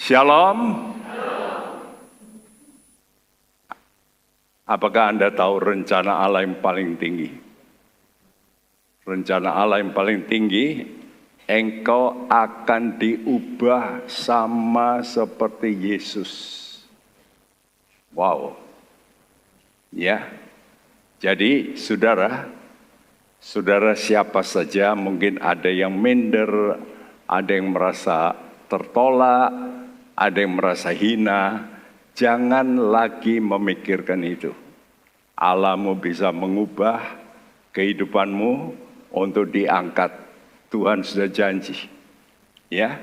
Shalom. Apakah Anda tahu rencana Allah yang paling tinggi? Rencana Allah yang paling tinggi, engkau akan diubah sama seperti Yesus. Wow. Ya. Jadi saudara siapa saja, mungkin ada yang minder, ada yang merasa tertolak, ada yang merasa hina. Jangan lagi memikirkan itu. Allahmu bisa mengubah kehidupanmu untuk diangkat. Tuhan sudah janji. Ya,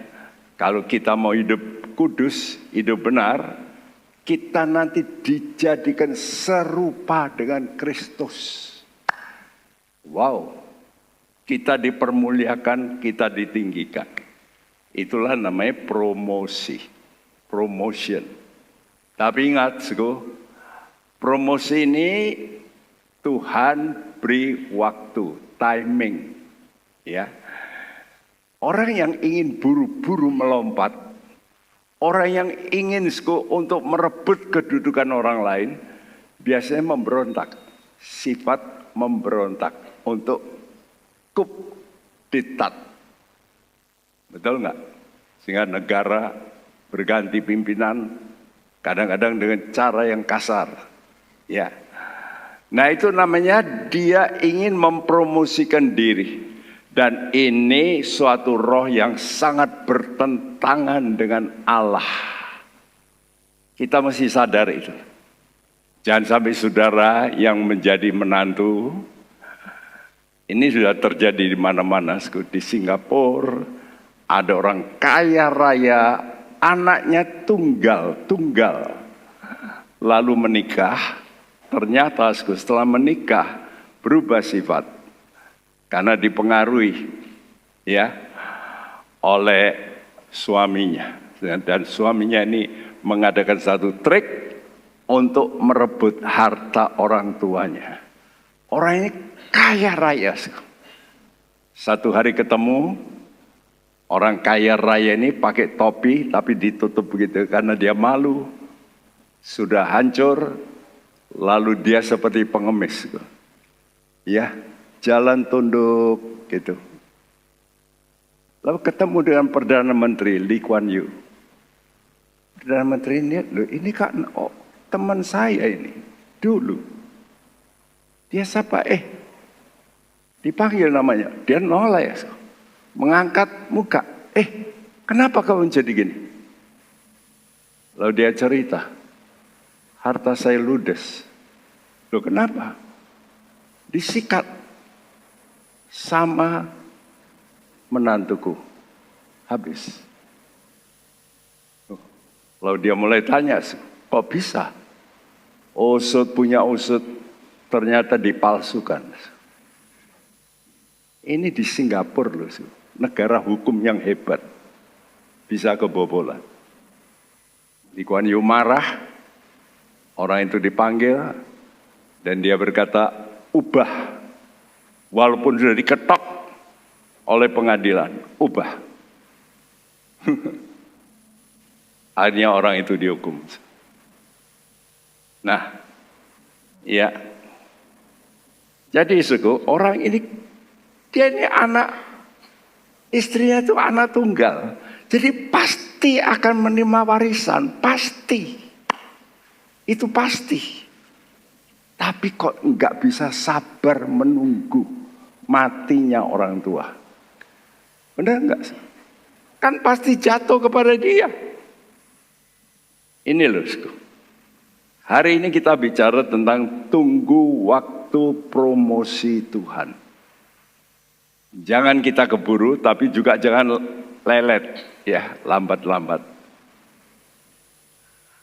kalau kita mau hidup kudus, hidup benar, kita nanti dijadikan serupa dengan Kristus. Wow, kita dipermuliakan, kita ditinggikan. Itulah namanya promotion. Tapi ingat, promosi ini Tuhan beri waktu, timing. Ya, orang yang ingin buru-buru melompat, orang yang ingin untuk merebut kedudukan orang lain, biasanya memberontak, sifat memberontak untuk coup d'etat. Betul nggak? Sehingga negara berganti pimpinan, kadang-kadang dengan cara yang kasar. Ya. Nah itu namanya dia ingin mempromosikan diri. Dan ini suatu roh yang sangat bertentangan dengan Allah. Kita mesti sadar itu. Jangan sampai saudara yang menjadi menantu, ini sudah terjadi di mana-mana, di Singapura. Ada orang kaya raya, anaknya tunggal, lalu menikah. Ternyata setelah menikah berubah sifat karena dipengaruhi ya oleh suaminya, dan suaminya ini mengadakan satu trik untuk merebut harta orang tuanya. Orang ini kaya raya. Satu hari ketemu. Orang kaya raya ini pakai topi tapi ditutup begitu karena dia malu. Sudah hancur, lalu dia seperti pengemis. Ya, jalan tunduk gitu. Lalu ketemu dengan Perdana Menteri Lee Kuan Yew. Perdana Menteri ini kan teman saya ini dulu. Dia siapa? Dipanggil namanya, dia nolak. Mengangkat muka, kenapa kau jadi gini? Lalu dia cerita, harta saya ludes. Loh kenapa? Disikat sama menantuku, habis. Lalu dia mulai tanya, kok bisa? Punya usut ternyata dipalsukan. Ini di Singapura loh. Negara hukum yang hebat, bisa kebobolan. Lee Kuan Yew marah, orang itu dipanggil, dan dia berkata, ubah. Walaupun sudah diketok oleh pengadilan, ubah. Akhirnya orang itu dihukum. Nah, ya. Jadi orang ini, dia ini istrinya itu anak tunggal. Jadi pasti akan menerima warisan. Pasti. Itu pasti. Tapi kok enggak bisa sabar menunggu matinya orang tua. Benar enggak? Kan pasti jatuh kepada dia. Ini loh. Hari ini kita bicara tentang tunggu waktu promosi Tuhan. Jangan kita keburu, tapi juga jangan lelet, ya, lambat-lambat.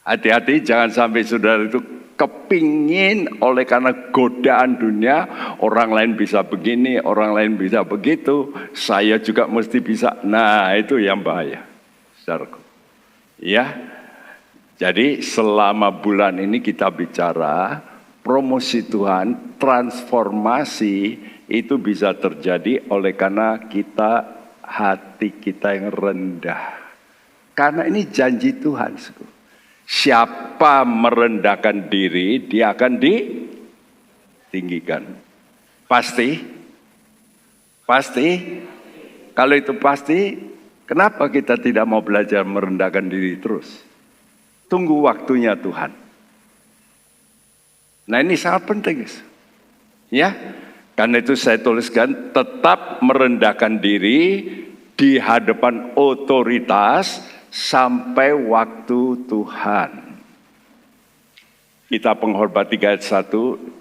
Hati-hati, jangan sampai saudara itu kepingin oleh karena godaan dunia, orang lain bisa begini, orang lain bisa begitu, saya juga mesti bisa. Nah, itu yang bahaya, saudaraku. Ya, jadi selama bulan ini kita bicara promosi Tuhan, transformasi. Itu bisa terjadi oleh karena hati kita yang rendah. Karena ini janji Tuhan. Siapa merendahkan diri, dia akan ditinggikan. Pasti? Pasti? Kalau itu pasti, kenapa kita tidak mau belajar merendahkan diri terus? Tunggu waktunya Tuhan. Nah ini sangat penting. Ya, karena itu saya tuliskan tetap merendahkan diri di hadapan otoritas sampai waktu Tuhan. Kita penghormat 3 ayat 1,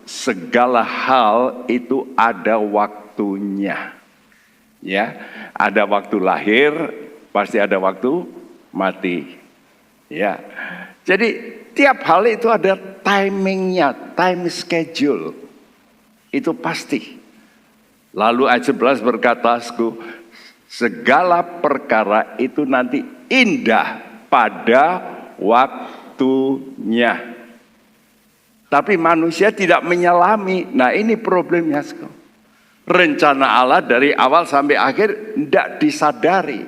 segala hal itu ada waktunya. Ya, ada waktu lahir, pasti ada waktu mati. Ya. Jadi tiap hal itu ada timingnya, time schedule. Itu pasti. Lalu ayat 11 berkata, segala perkara itu nanti indah pada waktunya. Tapi manusia tidak menyelami. Nah ini problemnya. Rencana Allah dari awal sampai akhir tidak disadari.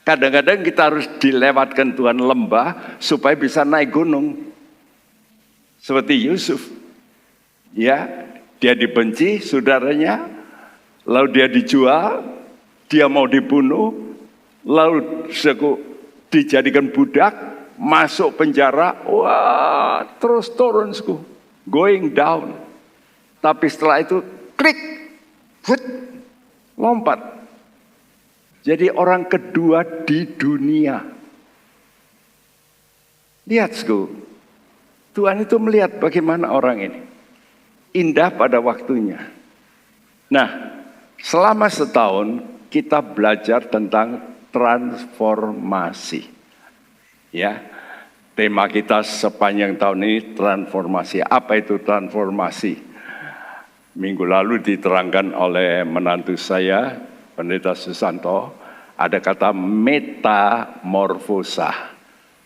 Kadang-kadang kita harus dilewatkan Tuhan lembah supaya bisa naik gunung. Seperti Yusuf. Ya, dia dibenci saudaranya, lalu dia dijual, dia mau dibunuh, lalu dijadikan budak, masuk penjara, wah terus turun, going down. Tapi setelah itu klik, lompat. Jadi orang kedua di dunia. Lihat, Tuhan itu melihat bagaimana orang ini. Indah pada waktunya. Nah, selama setahun kita belajar tentang transformasi. Ya, tema kita sepanjang tahun ini transformasi. Apa itu transformasi? Minggu lalu diterangkan oleh menantu saya, Pendeta Susanto, ada kata metamorfosa.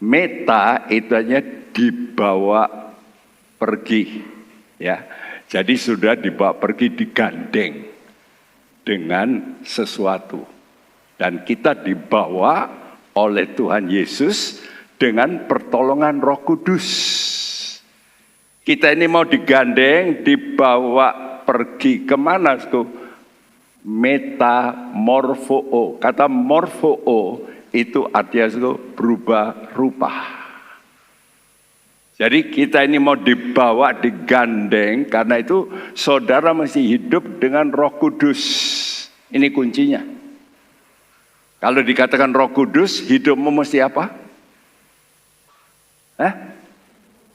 Meta itu hanya dibawa pergi, ya. Jadi sudah dibawa pergi, digandeng dengan sesuatu. Dan kita dibawa oleh Tuhan Yesus dengan pertolongan Roh Kudus. Kita ini mau digandeng, dibawa pergi kemana? Metamorfoo. Kata morfoo itu artinya berubah rupa. Jadi kita ini mau dibawa, digandeng, karena itu saudara mesti hidup dengan Roh Kudus. Ini kuncinya. Kalau dikatakan Roh Kudus, hidupmu mesti apa?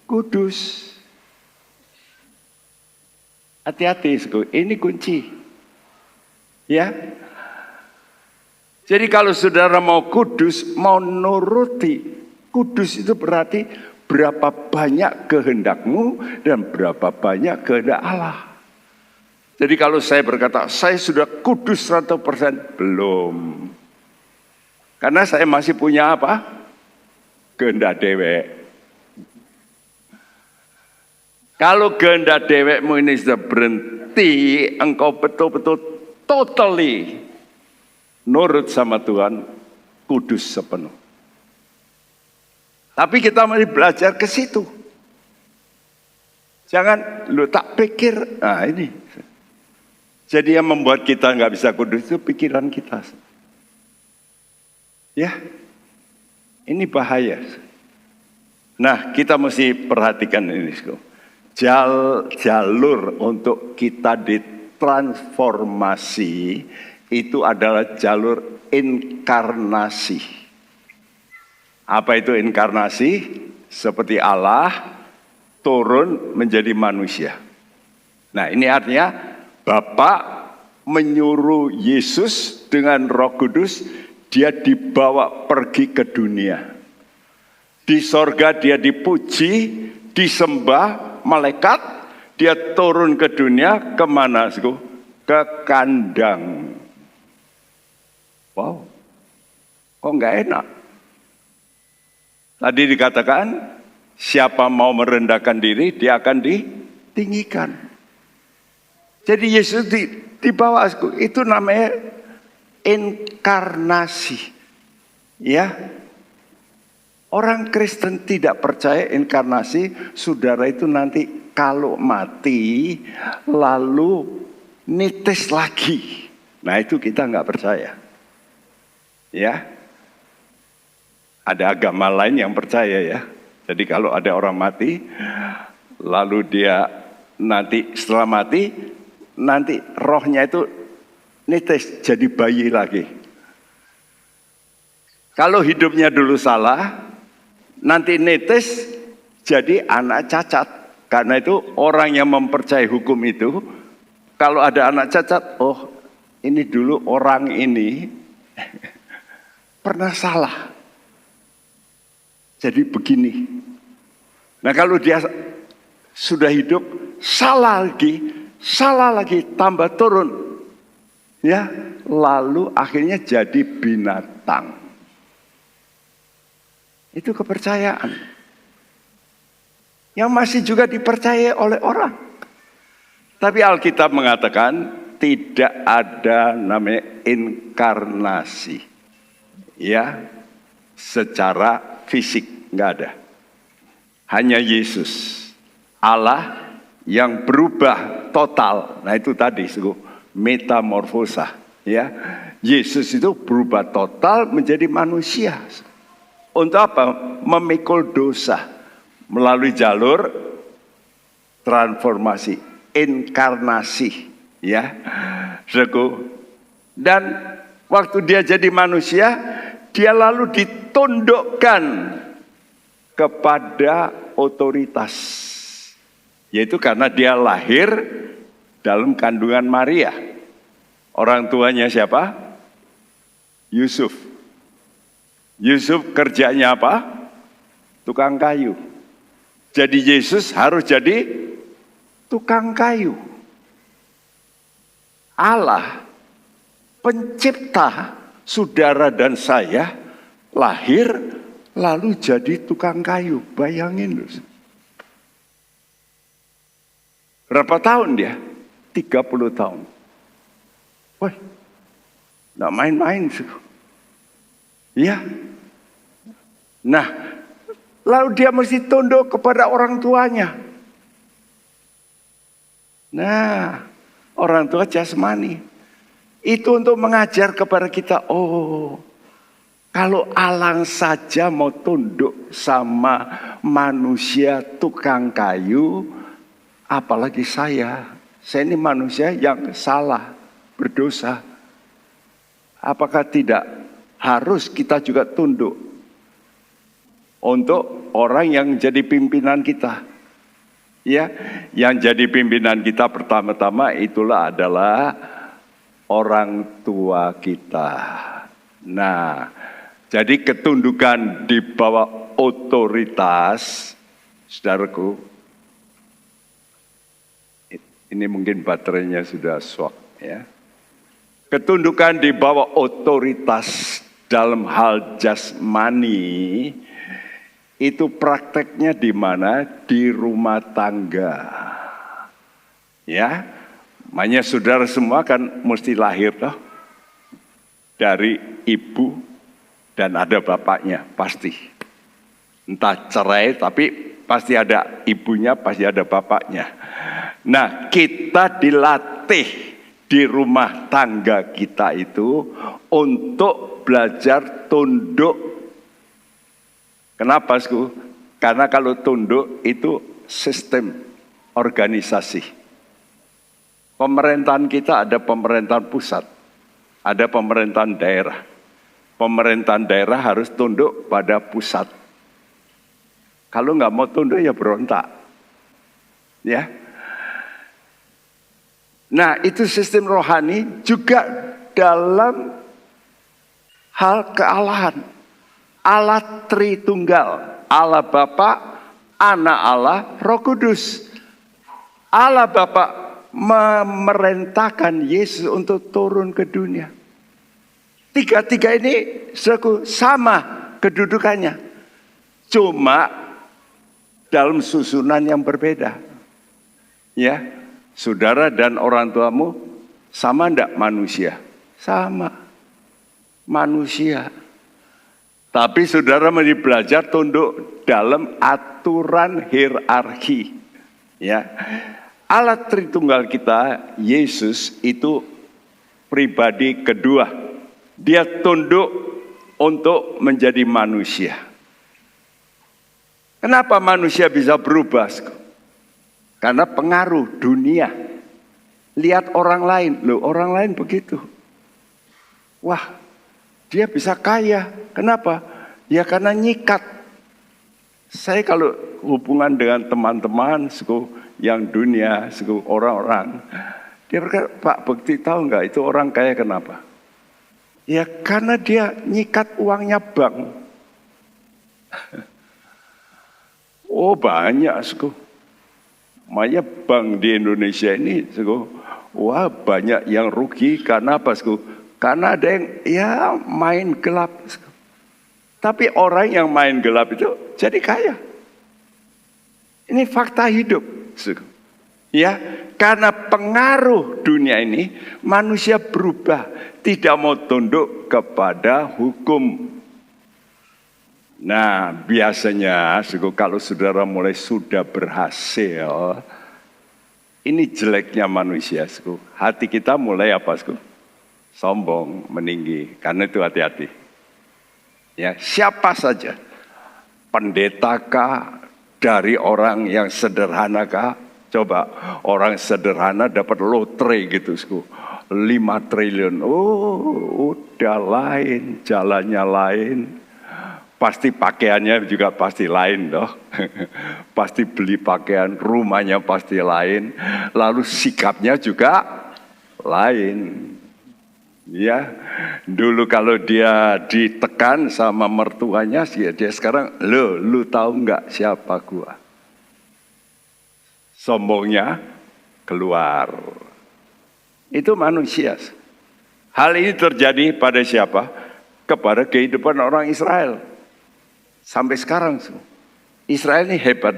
Kudus. Hati-hati, ini kunci. Ya. Jadi kalau saudara mau kudus, mau nuruti, kudus itu berarti berapa banyak kehendakmu dan berapa banyak kehendak Allah. Jadi kalau saya berkata, saya sudah kudus 100%, belum. Karena saya masih punya apa? Kehendak dewek. Kalau kehendak dewekmu ini sudah berhenti, engkau betul-betul totally nurut sama Tuhan, kudus sepenuh. Tapi kita mesti belajar ke situ. Jangan lu tak pikir, nah ini. Jadi yang membuat kita nggak bisa kudus itu pikiran kita. Ya, ini bahaya. Nah, kita mesti perhatikan ini. Jalur untuk kita ditransformasi itu adalah jalur inkarnasi. Apa itu inkarnasi? Seperti Allah turun menjadi manusia. Nah, ini artinya Bapa menyuruh Yesus dengan Roh Kudus, dia dibawa pergi ke dunia. Di sorga dia dipuji, disembah malaikat, dia turun ke dunia, kemana? Ke kandang. Wow, kok nggak enak? Tadi dikatakan, siapa mau merendahkan diri, dia akan ditinggikan. Jadi Yesus dibawa, itu namanya inkarnasi. Ya, Orang Kristen tidak percaya inkarnasi, saudara itu nanti kalau mati lalu nitis lagi. Nah itu kita nggak percaya. Ya, ada agama lain yang percaya ya. Jadi kalau ada orang mati, lalu dia nanti setelah mati, nanti rohnya itu nitis jadi bayi lagi. Kalau hidupnya dulu salah, nanti nitis jadi anak cacat. Karena itu orang yang mempercayai hukum itu, kalau ada anak cacat, oh ini dulu orang ini pernah salah. Jadi begini. Nah kalau dia sudah hidup, salah lagi, tambah turun. Ya, lalu akhirnya jadi binatang. Itu kepercayaan yang masih juga dipercayai oleh orang. Tapi Alkitab mengatakan tidak ada namanya inkarnasi. Ya, secara fisik nggak ada. Hanya Yesus, Allah yang berubah total. Nah itu tadi metamorfosa. Ya, Yesus itu berubah total menjadi manusia. Untuk apa? Memikul dosa melalui jalur transformasi, inkarnasi, ya. Dan waktu dia jadi manusia, dia lalu ditundukkan kepada otoritas. Yaitu karena dia lahir dalam kandungan Maria. Orang tuanya siapa? Yusuf. Yusuf kerjanya apa? Tukang kayu. Jadi Yesus harus jadi tukang kayu. Allah, pencipta saudara dan saya, lahir lalu jadi tukang kayu. Bayangin loh. Berapa tahun dia? 30 tahun. Wah, nggak main-main. Ya. Nah, lalu dia mesti tunduk kepada orang tuanya. Nah, orang tua jasmani. Itu untuk mengajar kepada kita, oh, kalau alang saja mau tunduk sama manusia tukang kayu, apalagi saya. Saya ini manusia yang salah, berdosa. Apakah tidak harus kita juga tunduk untuk orang yang jadi pimpinan kita? Ya, yang jadi pimpinan kita pertama-tama itulah adalah orang tua kita. Nah, jadi ketundukan di bawah otoritas, saudaraku, ini mungkin baterainya sudah swak ya. Ketundukan di bawah otoritas dalam hal jasmani itu prakteknya di mana? Di rumah tangga. Ya, makanya saudara semua kan mesti lahir toh dari ibu dan ada bapaknya pasti. Entah cerai tapi pasti ada ibunya, pasti ada bapaknya. Nah, kita dilatih di rumah tangga kita itu untuk belajar tunduk. Kenapa, Sku? Karena kalau tunduk itu sistem organisasi. Pemerintahan kita ada pemerintahan pusat, ada pemerintahan daerah. Pemerintahan daerah harus tunduk pada pusat. Kalau nggak mau tunduk ya berontak. Ya. Nah, itu sistem rohani juga dalam hal kealahan. Allah Tritunggal, Allah Bapa, Anak Allah, Roh Kudus. Allah Bapa memerintahkan Yesus untuk turun ke dunia. Tiga-tiga ini sama kedudukannya. Cuma dalam susunan yang berbeda. Ya. Saudara dan orang tuamu sama enggak manusia? Sama. Manusia. Tapi saudara mesti belajar tunduk dalam aturan hierarki. Ya, Allah Tritunggal kita, Yesus itu pribadi kedua. Dia tunduk untuk menjadi manusia. Kenapa manusia bisa berubah? Karena pengaruh dunia. Lihat orang lain, loh orang lain begitu. Wah, dia bisa kaya. Kenapa? Ya karena nyikat. Saya kalau hubungan dengan teman-teman yang dunia, orang-orang, dia berkata, Pak Bekti tahu nggak itu orang kaya kenapa? Ya karena dia nyikat uangnya bank. Oh banyak makanya bank di Indonesia ini wah banyak yang rugi karena apa Karena ada yang ya main gelap. Tapi orang yang main gelap itu jadi kaya. Ini fakta hidup. Ya, karena pengaruh dunia ini manusia berubah, tidak mau tunduk kepada hukum. Nah, biasanya kalau saudara mulai sudah berhasil, ini jeleknya manusia. Hati kita mulai apa? Sombong, meninggi. Karena itu hati-hati. Ya, siapa saja, pendetakah, dari orang yang sederhanakah? Coba orang sederhana dapat lotre gitu, 5 triliun. Oh, udah lain, jalannya lain. Pasti pakaiannya juga pasti lain dong. Pasti beli pakaian, rumahnya pasti lain. Lalu sikapnya juga lain. Ya, dulu kalau dia ditekan sama mertuanya, dia sekarang, lu tahu nggak siapa gua? Sombongnya keluar. Itu manusia. Hal ini terjadi pada siapa? Kepada kehidupan orang Israel. Sampai sekarang, Israel ini hebat.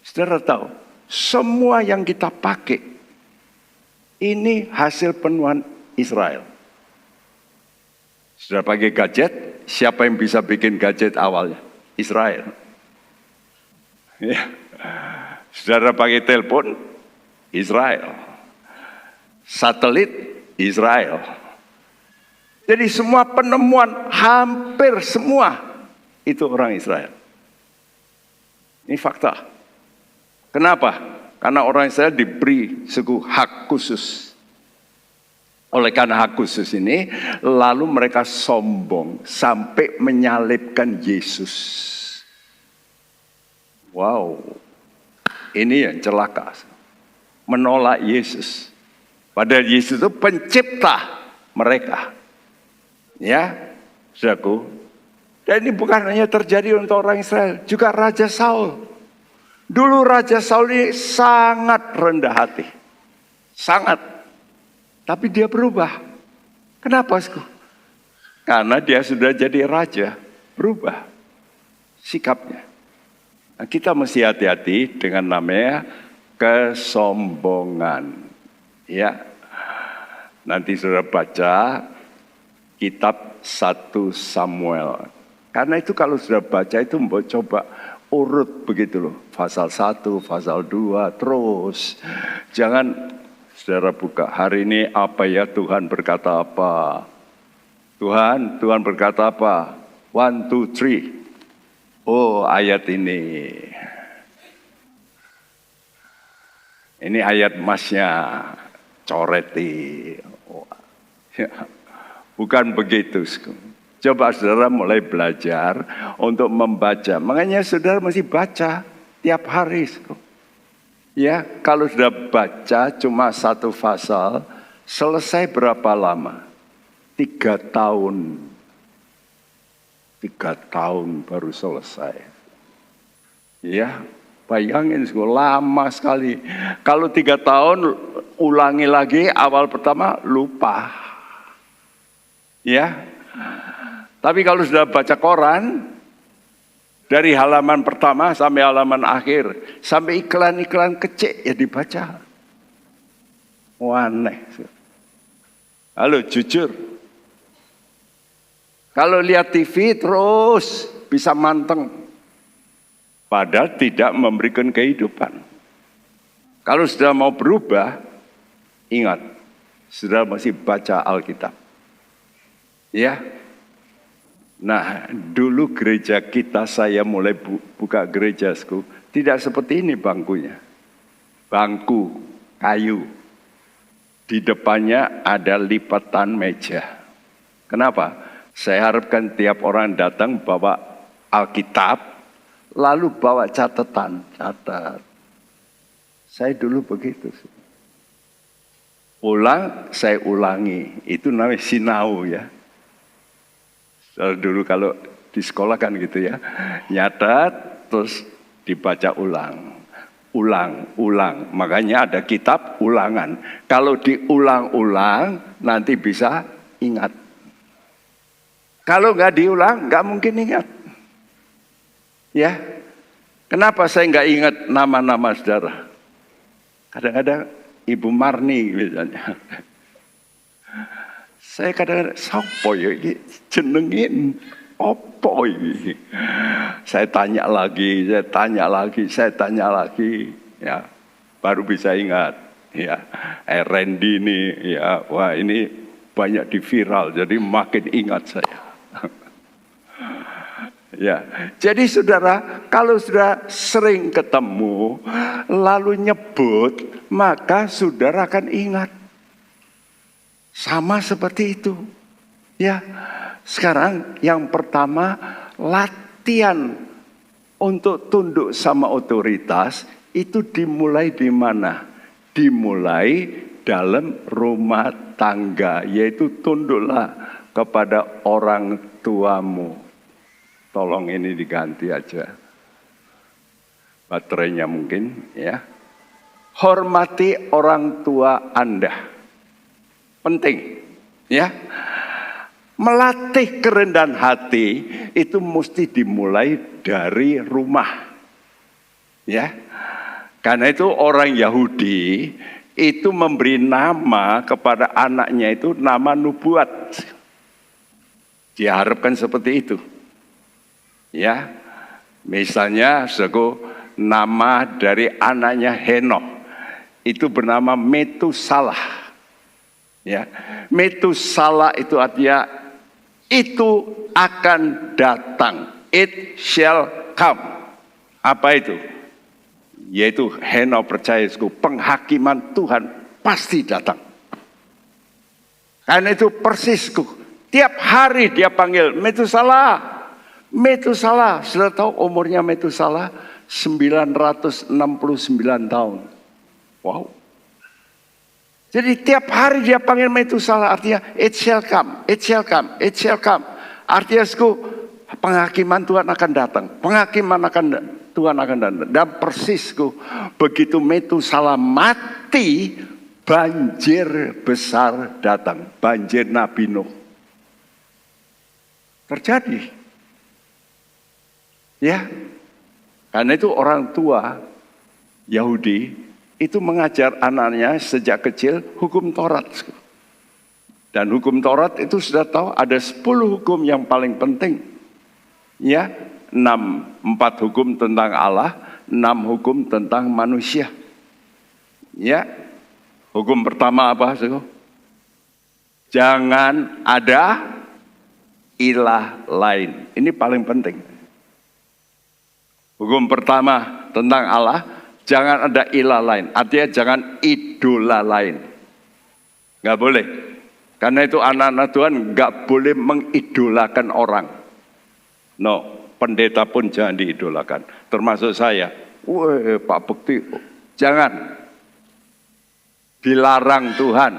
Saudara tahu, semua yang kita pakai, ini hasil penuhan Israel. Sudah pakai gadget, siapa yang bisa bikin gadget awalnya? Israel. Ya. Saudara pakai telepon, Israel. Satelit, Israel. Jadi semua penemuan, hampir semua, itu orang Israel. Ini fakta. Kenapa? Karena orang Israel diberi hak khusus. Oleh karena hak khusus ini, lalu mereka sombong sampai menyalibkan Yesus. Wow, ini yang celaka. Menolak Yesus. Padahal Yesus itu pencipta mereka. Ya, saudaraku. Dan ini bukan hanya terjadi untuk orang Israel, juga Raja Saul. Dulu Raja Saul ini sangat rendah hati. Sangat. Tapi dia berubah. Kenapa? Karena dia sudah jadi raja. Berubah sikapnya. Nah, kita mesti hati-hati dengan namanya kesombongan. Ya. Nanti sudah baca kitab 1 Samuel. Karena itu kalau sudah baca itu coba urut begitu loh. Pasal 1, pasal 2, terus. Jangan saudara buka, hari ini apa ya Tuhan berkata apa? Tuhan berkata apa? 1, 2, 3. Oh ayat ini. Ini ayat masnya. Coreti. Oh, ya. Bukan begitu. Coba saudara mulai belajar untuk membaca. Makanya saudara mesti baca tiap hari. Ya, kalau sudah baca cuma 1 pasal, selesai berapa lama? 3 tahun. 3 tahun baru selesai. Ya, bayangin lama sekali. Kalau 3 tahun ulangi lagi awal pertama lupa. Ya. Tapi kalau sudah baca koran, dari halaman pertama sampai halaman akhir, sampai iklan-iklan kecil ya dibaca. Aneh. Halo, jujur. Kalau lihat TV terus bisa manteng. Padahal tidak memberikan kehidupan. Kalau sudah mau berubah, ingat, saudara masih baca Alkitab. Ya. Nah, dulu gereja kita, saya mulai buka gerejaku, tidak seperti ini bangkunya. Bangku kayu. Di depannya ada lipatan meja. Kenapa? Saya harapkan tiap orang datang bawa Alkitab, lalu bawa catatan. Catat. Saya dulu begitu. Saya ulangi. Itu namanya sinau ya. Dulu kalau di sekolah kan gitu ya. Nyatat, terus dibaca ulang. Ulang. Makanya ada kitab ulangan. Kalau diulang-ulang, nanti bisa ingat. Kalau nggak diulang, nggak mungkin ingat. Ya, kenapa saya nggak ingat nama-nama saudara? Kadang-kadang Ibu Marni misalnya. Saya kadang-kadang, sopo ya ini jenengin opo ini. Saya tanya lagi. Ya, baru bisa ingat. Ya, Randy ini, ya, wah ini banyak di viral, jadi makin ingat saya. Ya, jadi saudara, kalau sudah sering ketemu, lalu nyebut, maka saudara akan ingat. Sama seperti itu. Ya, sekarang yang pertama, latihan untuk tunduk sama otoritas, itu dimulai di mana? Dimulai dalam rumah tangga, yaitu tunduklah kepada orang tuamu. Tolong ini diganti aja baterainya mungkin ya. Hormati orang tua Anda. Penting ya. Melatih kerendahan hati itu mesti dimulai dari rumah. Ya. Karena itu orang Yahudi itu memberi nama kepada anaknya itu nama nubuat. Diharapkan seperti itu. Ya, misalnya nama dari anaknya Henokh itu bernama Metusalah. Ya, Metusalah itu artinya itu akan datang. It shall come. Apa itu? Yaitu Henokh percaya penghakiman Tuhan pasti datang. Karena itu persisku. Tiap hari dia panggil Metusalah. Metusalah, sudah tahu umurnya Metusalah 969 tahun. Wow. Jadi tiap hari dia panggil Metusalah, artinya it shall come, it shall come, it shall come. Artinya penghakiman Tuhan akan datang. Tuhan akan datang. Dan persisku, begitu Metusalah mati, banjir besar datang. Banjir Nabi Nuh. Terjadi. Ya, karena itu orang tua Yahudi itu mengajar anaknya sejak kecil hukum Taurat. Dan hukum Taurat itu sudah tahu ada 10 hukum yang paling penting. Ya, 4 hukum tentang Allah, 6 hukum tentang manusia. Ya, hukum pertama apa? Jangan ada ilah lain. Ini paling penting. Hukum pertama tentang Allah, jangan ada ilah lain. Artinya jangan idola lain. Nggak boleh. Karena itu anak-anak Tuhan nggak boleh mengidolakan orang. No, pendeta pun jangan diidolakan. Termasuk saya. Wah, Pak Bekti, jangan. Dilarang Tuhan.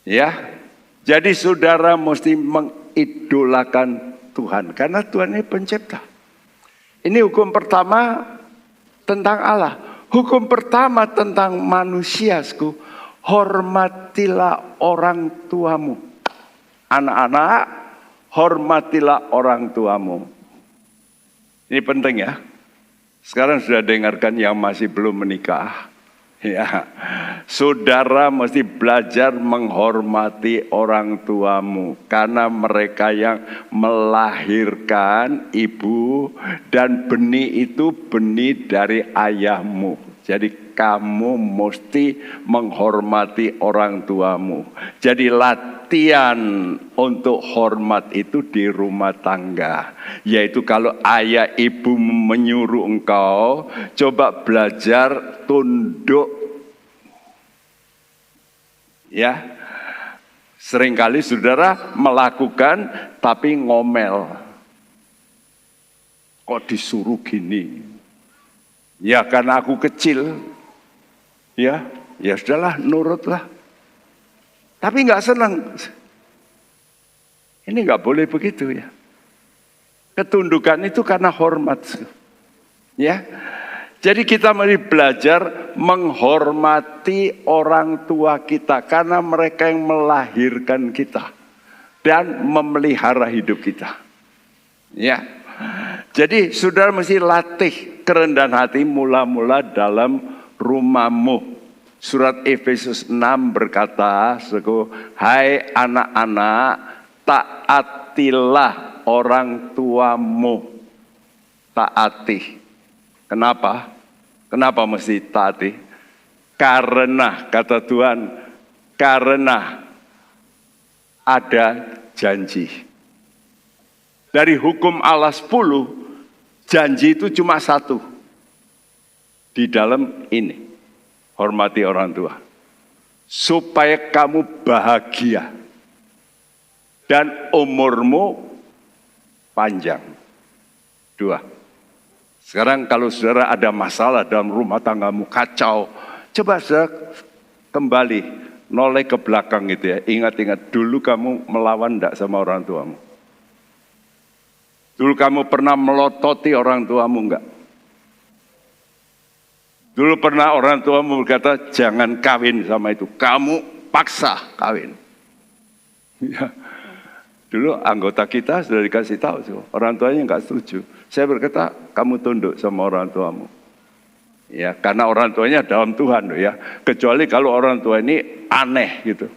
Ya, jadi saudara mesti mengidolakan Tuhan. Karena Tuhan ini pencipta. Ini hukum pertama tentang Allah. Hukum pertama tentang manusiaku, hormatilah orang tuamu. Anak-anak, hormatilah orang tuamu. Ini penting ya. Sekarang sudah dengarkan yang masih belum menikah. Ya, saudara mesti belajar menghormati orang tuamu karena mereka yang melahirkan ibu dan benih itu benih dari ayahmu. Jadi kamu mesti menghormati orang tuamu. Jadi latihan untuk hormat itu di rumah tangga. Yaitu kalau ayah ibu menyuruh engkau, coba belajar tunduk. Ya, seringkali saudara melakukan tapi ngomel. Kok disuruh gini? Ya karena aku kecil. Ya sudahlah, nurutlah. Tapi nggak senang. Ini nggak boleh begitu ya. Ketundukan itu karena hormat. Ya. Jadi kita mari belajar menghormati orang tua kita karena mereka yang melahirkan kita dan memelihara hidup kita. Ya. Jadi saudara mesti latih kerendahan hati mula-mula dalam rumahmu. Surat Efesus 6 berkata, hai anak-anak, taatilah orang tuamu. Taati. Kenapa? Kenapa mesti taati? Karena, kata Tuhan, karena ada janji. Dari hukum Allah 10, janji itu cuma satu. Di dalam ini, hormati orang tua. Supaya kamu bahagia. Dan umurmu panjang. 2. Sekarang kalau saudara ada masalah dalam rumah tanggamu, kacau. Coba saudara kembali, noleh ke belakang gitu ya. Ingat-ingat, dulu kamu melawan enggak sama orang tuamu? Dulu kamu pernah melototi orang tuamu enggak? Dulu pernah orang tuamu berkata, jangan kawin sama itu. Kamu paksa kawin. Ya. Dulu anggota kita sudah dikasih tahu, orang tuanya enggak setuju. Saya berkata, kamu tunduk sama orang tuamu. Ya, karena orang tuanya dalam Tuhan ya. Kecuali kalau orang tua ini aneh gitu.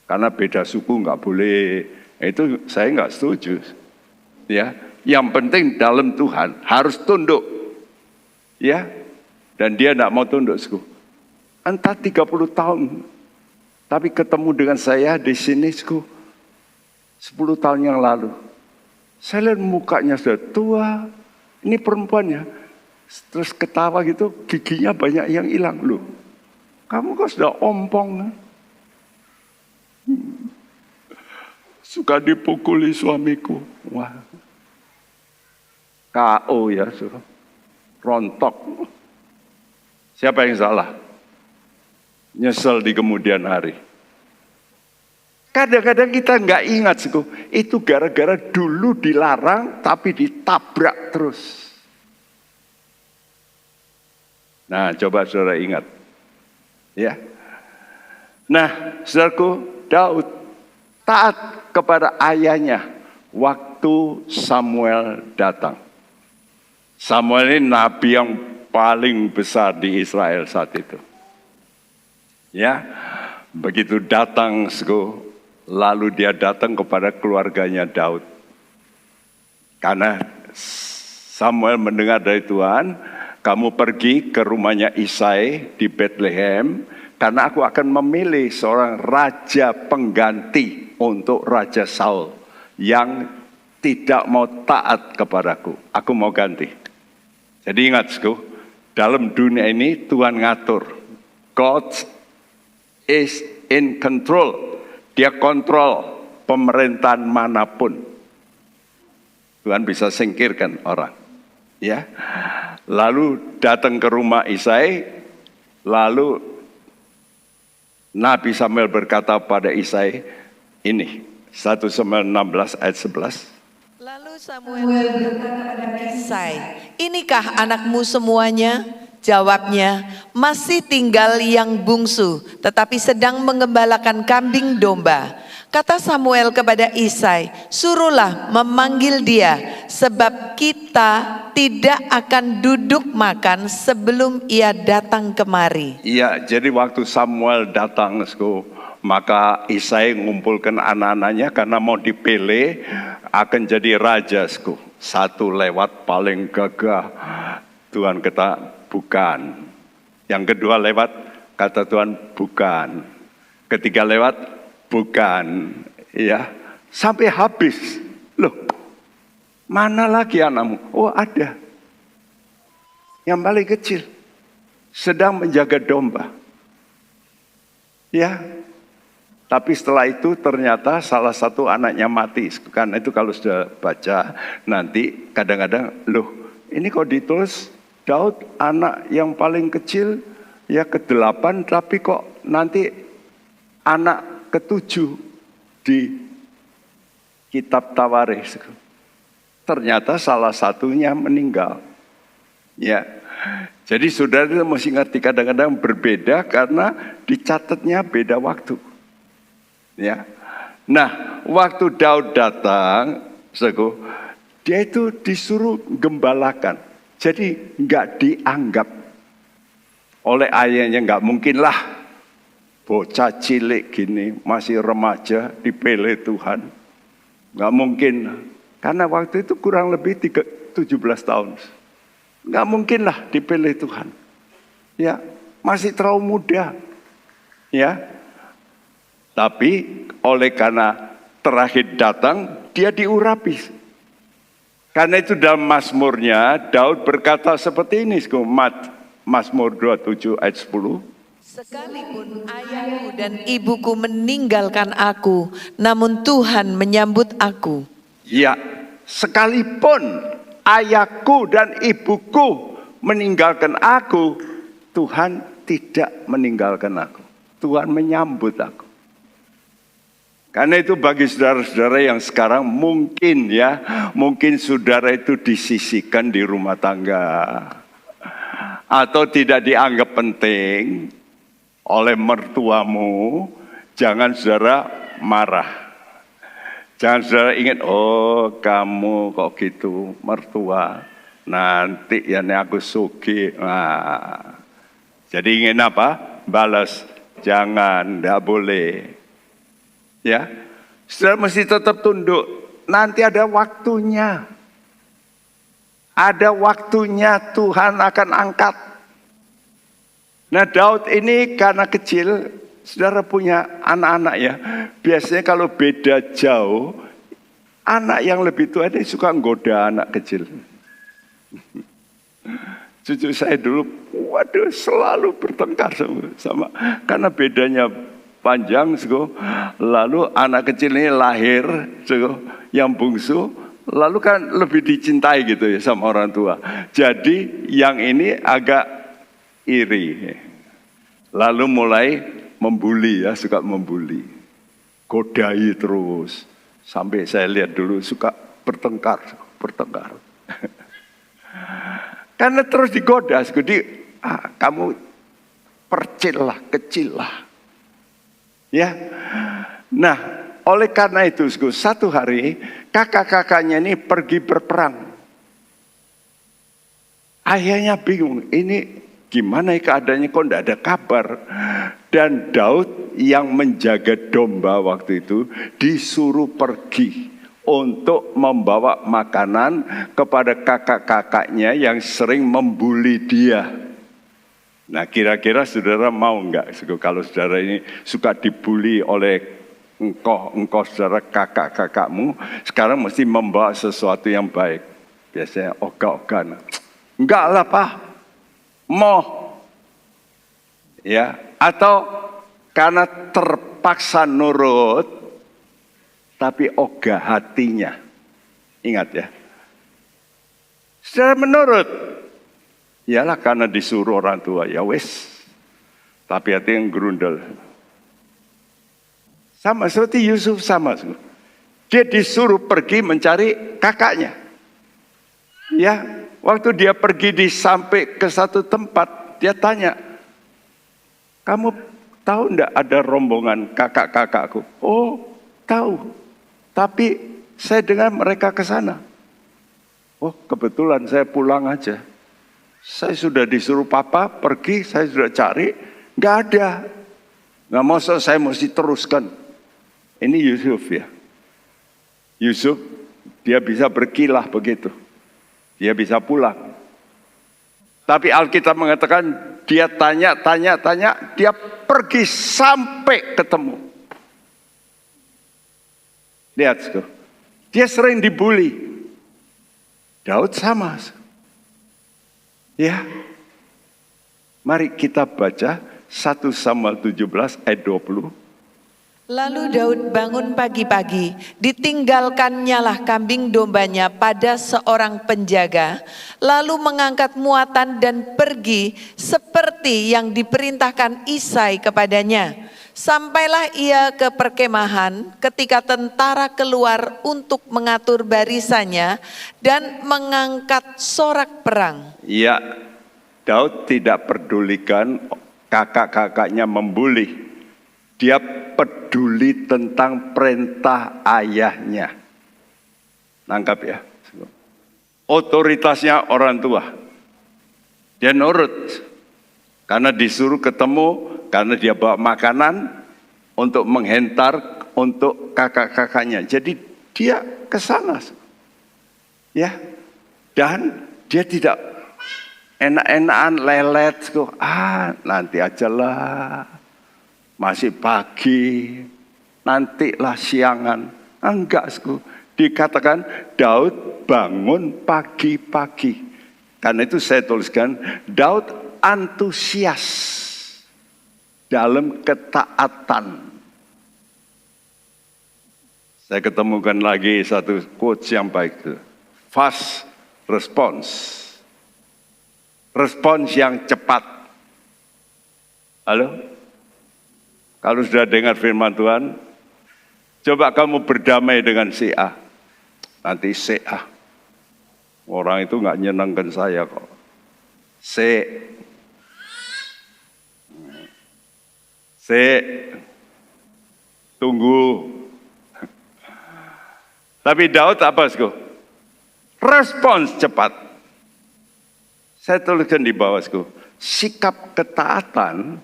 Karena beda suku enggak boleh. Itu saya enggak setuju. Ya, yang penting dalam Tuhan harus tunduk. Ya. Dan dia tidak mau tunduk. Entah 30 tahun. Tapi ketemu dengan saya di sini 10 tahun yang lalu. Saya lihat mukanya sudah tua. Ini perempuannya. Terus ketawa gitu, giginya banyak yang hilang. Loh, kamu kok sudah ompong. Suka dipukuli suamiku. Wah. KO ya, suruh. Rontok. Siapa yang salah? Nyesel di kemudian hari. Kadang-kadang kita nggak ingat, itu gara-gara dulu dilarang tapi ditabrak terus. Nah, coba saudara ingat. Ya. Nah, saudaraku, Daud taat kepada ayahnya waktu Samuel datang. Samuel ini nabi yang paling besar di Israel saat itu. Ya, begitu datang, lalu dia datang kepada keluarganya Daud. Karena Samuel mendengar dari Tuhan, kamu pergi ke rumahnya Isai di Bethlehem, karena aku akan memilih seorang raja pengganti untuk Raja Saul yang tidak mau taat kepadaku. Aku mau ganti. Jadi ingat, dalam dunia ini Tuhan ngatur. God is in control. Dia kontrol pemerintahan manapun. Tuhan bisa singkirkan orang. Ya. Lalu datang ke rumah Isai. Lalu Nabi Samuel berkata pada Isai, ini 1 Samuel 16 ayat 11. Lalu Samuel berkata kepada Isai, inikah anakmu semuanya? Jawabnya, masih tinggal yang bungsu, tetapi sedang mengembalakan kambing domba. Kata Samuel kepada Isai, suruhlah memanggil dia, sebab kita tidak akan duduk makan sebelum ia datang kemari. Iya, jadi waktu Samuel datang, maka Isai mengumpulkan anak-anaknya karena mau dipilih akan jadi raja. Satu lewat paling gagah, Tuhan kata bukan. Yang kedua lewat, kata Tuhan bukan. Ketiga lewat, bukan. Ya, sampai habis. Loh, mana lagi anakmu? Oh, ada. Yang paling kecil sedang menjaga domba. Ya, tapi setelah itu ternyata salah satu anaknya mati. Karena itu kalau sudah baca nanti kadang-kadang, loh ini kok ditulis Daud anak yang paling kecil ya ke-8, tapi kok nanti anak ke-7 di kitab Tawarikh. Ternyata salah satunya meninggal. Ya, jadi saudara itu mesti ngerti kadang-kadang berbeda karena dicatatnya beda waktu. Ya, nah waktu Daud datang, dia itu disuruh gembalakan. Jadi nggak dianggap oleh ayahnya, nggak mungkin lah bocah cilik gini masih remaja dipilih Tuhan, nggak mungkin. Karena waktu itu kurang lebih 17 tahun. Nggak mungkin lah dipilih Tuhan. Ya, masih terlalu muda. Ya. Tapi oleh karena terakhir datang, dia diurapi. Karena itu dalam Mazmurnya, Daud berkata seperti ini, Mazmur 27 ayat 10. Sekalipun ayahku dan ibuku meninggalkan aku, namun Tuhan menyambut aku. Ya, sekalipun ayahku dan ibuku meninggalkan aku, Tuhan tidak meninggalkan aku. Tuhan menyambut aku. Karena itu bagi saudara-saudara yang sekarang mungkin saudara itu disisihkan di rumah tangga. Atau tidak dianggap penting oleh mertuamu, jangan saudara marah. Jangan saudara ingat, oh kamu kok gitu mertua, nanti ya aku sugih. Nah, jadi ingin apa? Balas, jangan, tidak boleh. Ya, saudara mesti tetap tunduk. Nanti ada waktunya. Ada waktunya Tuhan akan angkat. Nah Daud ini karena kecil, saudara punya anak-anak ya. Biasanya kalau beda jauh, anak yang lebih tua ini suka nggoda anak kecil. Cucu saya dulu, waduh selalu bertengkar sama karena bedanya panjang, lalu anak kecil ini lahir, yang bungsu, lalu kan lebih dicintai gitu ya sama orang tua. Jadi yang ini agak iri, lalu mulai membuli ya, suka membuli, godai terus, sampai saya lihat dulu suka bertengkar. Karena terus digoda, kamu percil lah, kecil lah. Ya, nah oleh karena itu satu hari kakak-kakaknya ini pergi berperang. Ayahnya bingung, ini gimana keadaannya kok tidak ada kabar. Dan Daud yang menjaga domba waktu itu disuruh pergi untuk membawa makanan kepada kakak-kakaknya yang sering membuli dia. Nah kira-kira saudara mau enggak kalau saudara ini suka dibully oleh engkau saudara kakak-kakakmu, sekarang mesti membawa sesuatu yang baik. Biasanya ogah-ogahan. Enggak lah Pak, mau. Ya, atau karena terpaksa nurut, tapi ogah hatinya. Ingat ya. Saudara menurut. Yalah karena disuruh orang tua, ya wes. Tapi hati yang gerundel. Sama seperti Yusuf sama. Dia disuruh pergi mencari kakaknya. Ya, waktu dia pergi sampai ke satu tempat, dia tanya, kamu tahu enggak ada rombongan kakak-kakakku? Oh, tahu. Tapi saya dengar mereka ke sana. Oh, kebetulan saya pulang aja. Saya sudah disuruh papa pergi, saya sudah cari, nggak ada. Nggak mau, saya mesti teruskan. Ini Yusuf ya. Yusuf, dia bisa berkilah begitu. Dia bisa pulang. Tapi Alkitab mengatakan dia tanya, dia pergi sampai ketemu. Lihat, dia sering dibully. Daud sama. Ya, mari kita baca 1 Samuel 17 ayat 20. Lalu Daud bangun pagi-pagi, ditinggalkannya lah kambing dombanya pada seorang penjaga, lalu mengangkat muatan dan pergi seperti yang diperintahkan Isai kepadanya. Sampailah ia ke perkemahan ketika tentara keluar untuk mengatur barisannya dan mengangkat sorak perang. Ya, Daud tidak pedulikan kakak-kakaknya membuli. Dia peduli tentang perintah ayahnya. Nangkap ya. Otoritasnya orang tua. Dia nurut. Karena disuruh ketemu, karena dia bawa makanan untuk menghentar untuk kakak-kakaknya. Jadi dia ke sana. Ya. Dan dia tidak enak-enakan lelet. Nanti ajalah. Masih pagi. Nantilah siangan. Enggak. Dikatakan Daud bangun pagi-pagi. Karena itu saya tuliskan Daud antusias dalam ketaatan. Saya ketemukan lagi satu quotes yang baik itu. Fast response. Respons yang cepat. Halo? Kalau sudah dengar firman Tuhan, coba kamu berdamai dengan si A. Nanti si A. Orang itu nggak nyenangkan saya kok. Tunggu. Tapi Daud apa sih? Respons cepat. Saya tuliskan di bawah sih. Sikap ketaatan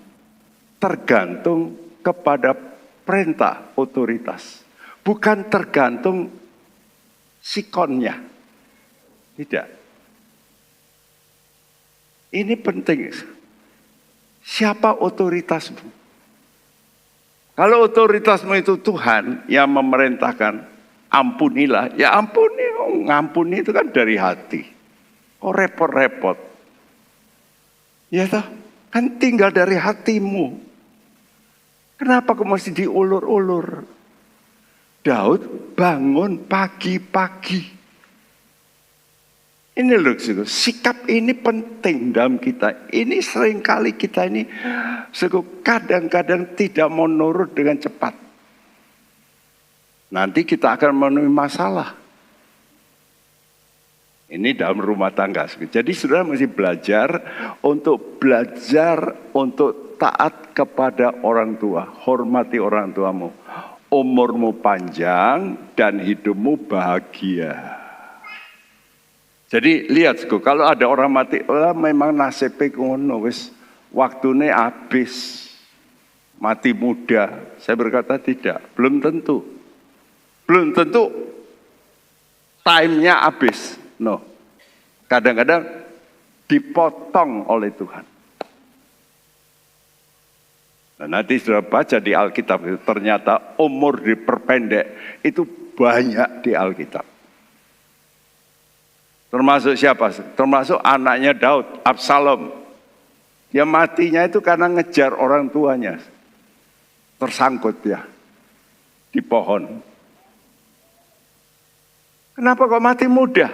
tergantung kepada perintah otoritas. Bukan tergantung sikonnya. Tidak. Ini penting. Siapa otoritasmu? Kalau otoritasmu itu Tuhan yang memerintahkan, ampunilah. Ya ampuni, ngampuni itu kan dari hati. Kok repot-repot? Ya toh, kan tinggal dari hatimu. Kenapa kau mesti diulur-ulur? Daud bangun pagi-pagi. Ini loh, sikap ini penting dalam kita. Ini seringkali kita ini kadang-kadang tidak mau nurut dengan cepat. Nanti kita akan menemui masalah. Ini dalam rumah tangga. Jadi saudara mesti belajar untuk taat kepada orang tua. Hormati orang tuamu. Umurmu panjang dan hidupmu bahagia. Jadi lihat, kalau ada orang mati, memang nasibnya ngono, wis waktunya habis, mati muda. Saya berkata tidak, belum tentu time-nya habis. No, kadang-kadang dipotong oleh Tuhan. Nah, nanti sudah baca di Alkitab, ternyata umur diperpendek itu banyak di Alkitab. Termasuk siapa? Termasuk anaknya Daud, Absalom. Dia matinya itu karena ngejar orang tuanya. Tersangkut ya di pohon. Kenapa kok mati muda?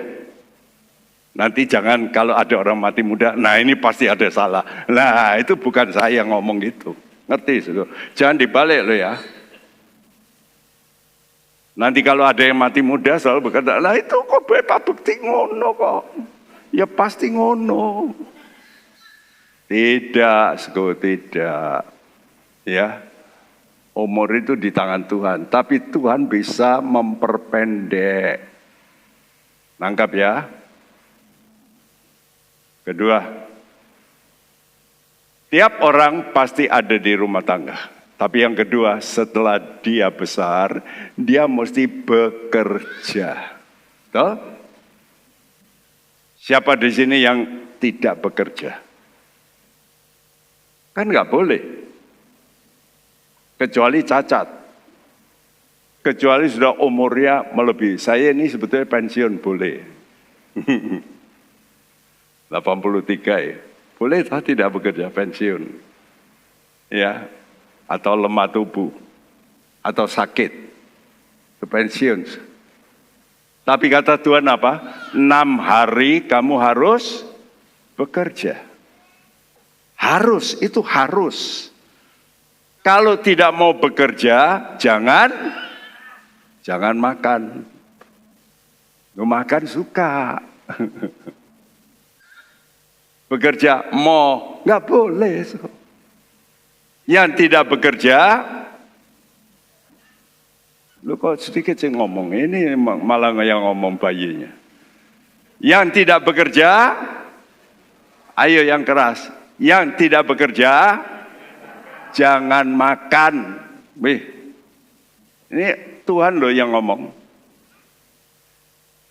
Nanti jangan kalau ada orang mati muda, nah ini pasti ada salah. Nah itu bukan saya yang ngomong gitu. Ngerti? Jangan dibalik loh ya. Nanti kalau ada yang mati muda selalu berkata, lah itu kok bapak bukti ngono kok. Ya pasti ngono. Tidak, tidak. Ya. Umur itu di tangan Tuhan, tapi Tuhan bisa memperpendek. Nangkap ya? Kedua, tiap orang pasti ada di rumah tangga. Tapi yang kedua, setelah dia besar, dia mesti bekerja. Tuh? Siapa di sini yang tidak bekerja? Kan nggak boleh. Kecuali cacat. Kecuali sudah umurnya melebihi. Saya ini sebetulnya pensiun boleh. 83 ya. Boleh atau tidak bekerja pensiun. Ya. Atau lemah tubuh. Atau sakit. Itu pensiun. Tapi kata Tuhan apa? 6 hari kamu harus bekerja. Harus, itu harus. Kalau tidak mau bekerja, jangan makan. Makan suka. Bekerja mau, nggak boleh. Yang tidak bekerja, lu kok sedikit sih ngomong, ini malah yang ngomong bayinya. Yang tidak bekerja, ayo yang keras. Yang tidak bekerja, jangan makan. Wih, ini Tuhan loh yang ngomong.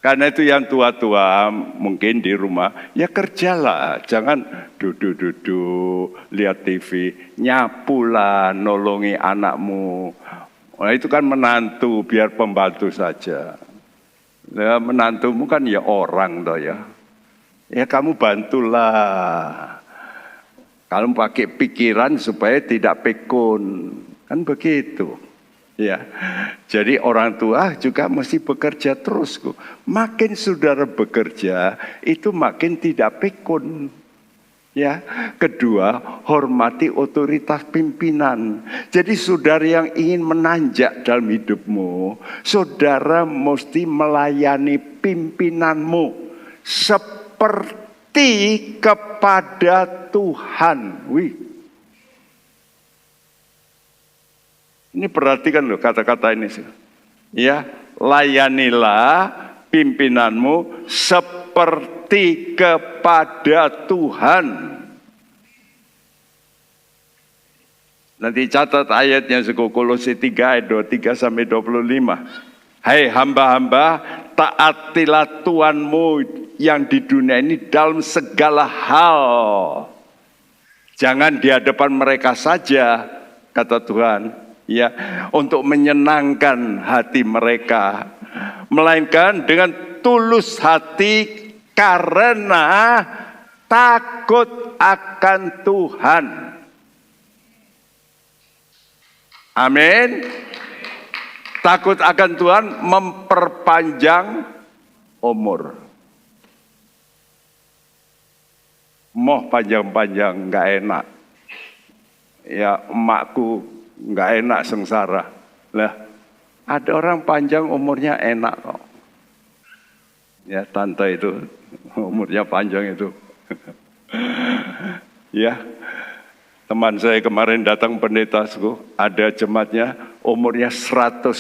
Karena itu yang tua-tua mungkin di rumah, ya kerjalah. Jangan duduk-duduk, lihat TV, nyapulah, nolongi anakmu. Nah, itu kan menantu, biar pembantu saja. Ya, menantumu kan ya orang toh ya. Ya kamu bantulah. Kalau pakai pikiran supaya tidak pikun, kan begitu. Ya, jadi orang tua juga mesti bekerja terus. Makin saudara bekerja, itu makin tidak pikun. Ya, kedua, hormati otoritas pimpinan. Jadi saudara yang ingin menanjak dalam hidupmu, saudara mesti melayani pimpinanmu seperti kepada Tuhan. Wih. Ini perhatikan loh kata-kata ini. Ya, layanilah pimpinanmu seperti kepada Tuhan. Nanti catat ayatnya Kolose 3 ayat 23 sampai 25. Hai hamba-hamba, taatilah Tuhanmu yang di dunia ini dalam segala hal. Jangan di hadapan mereka saja, kata Tuhan, ya, untuk menyenangkan hati mereka, melainkan dengan tulus hati karena takut akan Tuhan. Amin. Takut akan Tuhan memperpanjang umur. Moh panjang-panjang nggak enak. Ya emakku nggak enak sengsara. Lah, ada orang panjang umurnya enak kok. Ya tante itu umurnya panjang itu. Ya, teman saya kemarin datang pendetaku, ada jemaatnya umurnya 105.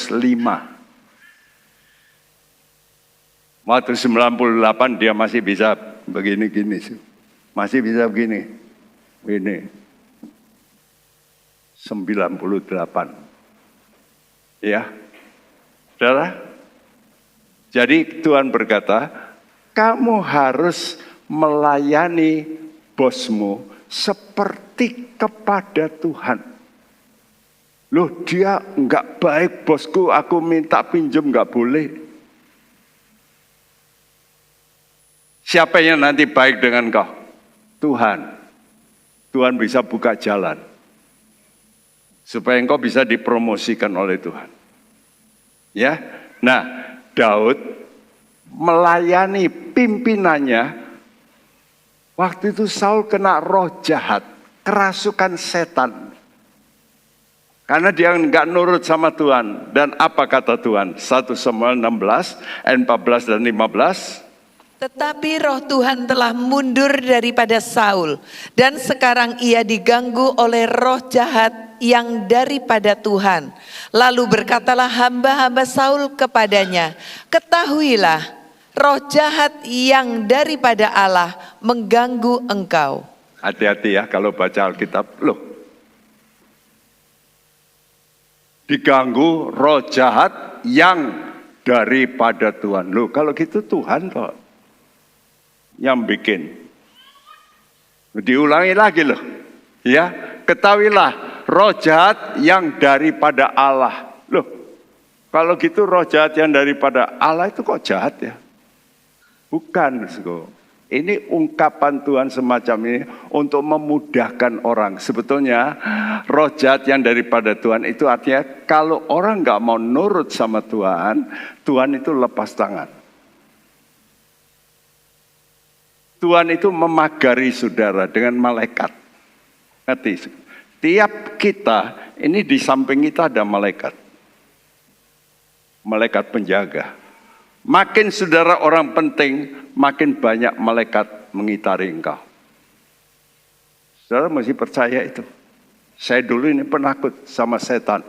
Waktu 98 dia masih bisa begini-gini sih. Masih bisa begini. Ini 98. Ya. Saudara? Jadi Tuhan berkata, kamu harus melayani bosmu seperti kepada Tuhan. Loh, dia enggak baik bosku, aku minta pinjam enggak boleh. Siapa yang nanti baik dengan kau? Tuhan. Tuhan bisa buka jalan supaya engkau bisa dipromosikan oleh Tuhan. Ya. Nah, Daud melayani pimpinannya. Waktu itu Saul kena roh jahat, kerasukan setan. Karena dia enggak nurut sama Tuhan. Dan apa kata Tuhan? 1 Samuel 16 ayat 14 dan 15. Tetapi roh Tuhan telah mundur daripada Saul, dan sekarang ia diganggu oleh roh jahat yang daripada Tuhan. Lalu berkatalah hamba-hamba Saul kepadanya, ketahuilah, roh jahat yang daripada Allah mengganggu engkau. Hati-hati ya kalau baca Alkitab, loh. Diganggu roh jahat yang daripada Tuhan. Loh, kalau gitu Tuhan kok yang bikin. Diulangi lagi loh. Ya, ketahuilah roh jahat yang daripada Allah. Loh, kalau gitu roh jahat yang daripada Allah itu kok jahat ya? Bukan, ini ungkapan Tuhan semacam ini untuk memudahkan orang. Sebetulnya roh jahat yang daripada Tuhan itu artinya kalau orang nggak mau nurut sama Tuhan, Tuhan itu lepas tangan. Tuhan itu memagari saudara dengan malaikat. Ngerti? Tiap kita, ini di samping kita ada malaikat. Malaikat penjaga. Makin saudara orang penting, makin banyak malaikat mengitari engkau. Saudara mesti percaya itu. Saya dulu ini penakut sama setan.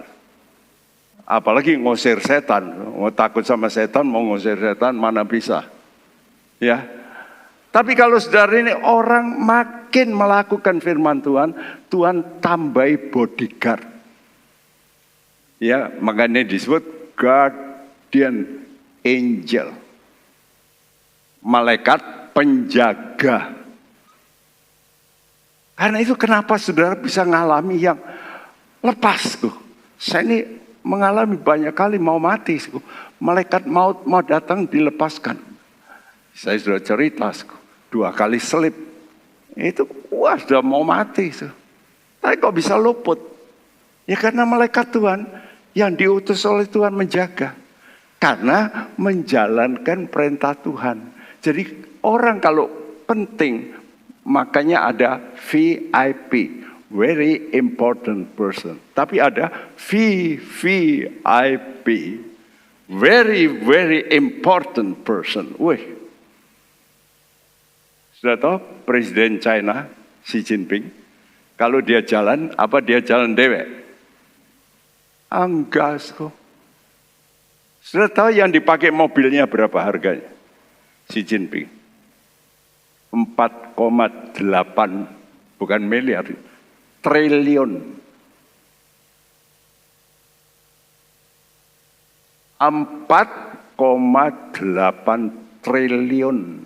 Apalagi ngusir setan. Mau takut sama setan, mau ngusir setan, mana bisa. Ya. Tapi kalau saudara ini orang makin melakukan firman Tuhan, Tuhan tambahi bodyguard. Ya, makanya disebut guardian angel. Malaikat penjaga. Karena itu kenapa saudara bisa mengalami yang lepas. Saya ini mengalami banyak kali mau mati. Malaikat maut mau datang dilepaskan. Saya sudah cerita. 2 kali selip. Itu wah sudah mau mati. Tapi kok bisa luput? Ya karena malaikat Tuhan yang diutus oleh Tuhan menjaga. Karena menjalankan perintah Tuhan. Jadi orang kalau penting, makanya ada VIP. Very important person. Tapi ada VVIP. Very, very important person. Wih. Sudah tahu Presiden China Xi Jinping, kalau dia jalan, apa dia jalan dewek? Anggas kok. Sudah tahu yang dipakai mobilnya berapa harganya? Xi Jinping. 4,8, bukan miliar, triliun. 4,8 triliun.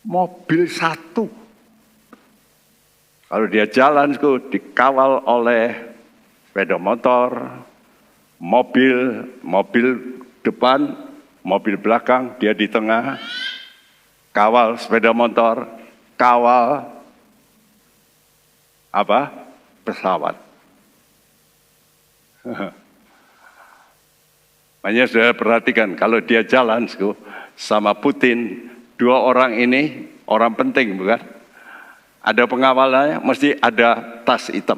Mobil satu. Kalau dia jalan dikawal oleh sepeda motor, mobil depan, mobil belakang, dia di tengah, kawal sepeda motor, kawal pesawat. Makanya sudah perhatikan kalau dia jalan sama Putin, 2 orang ini orang penting bukan? Ada pengawalnya, mesti ada tas hitam.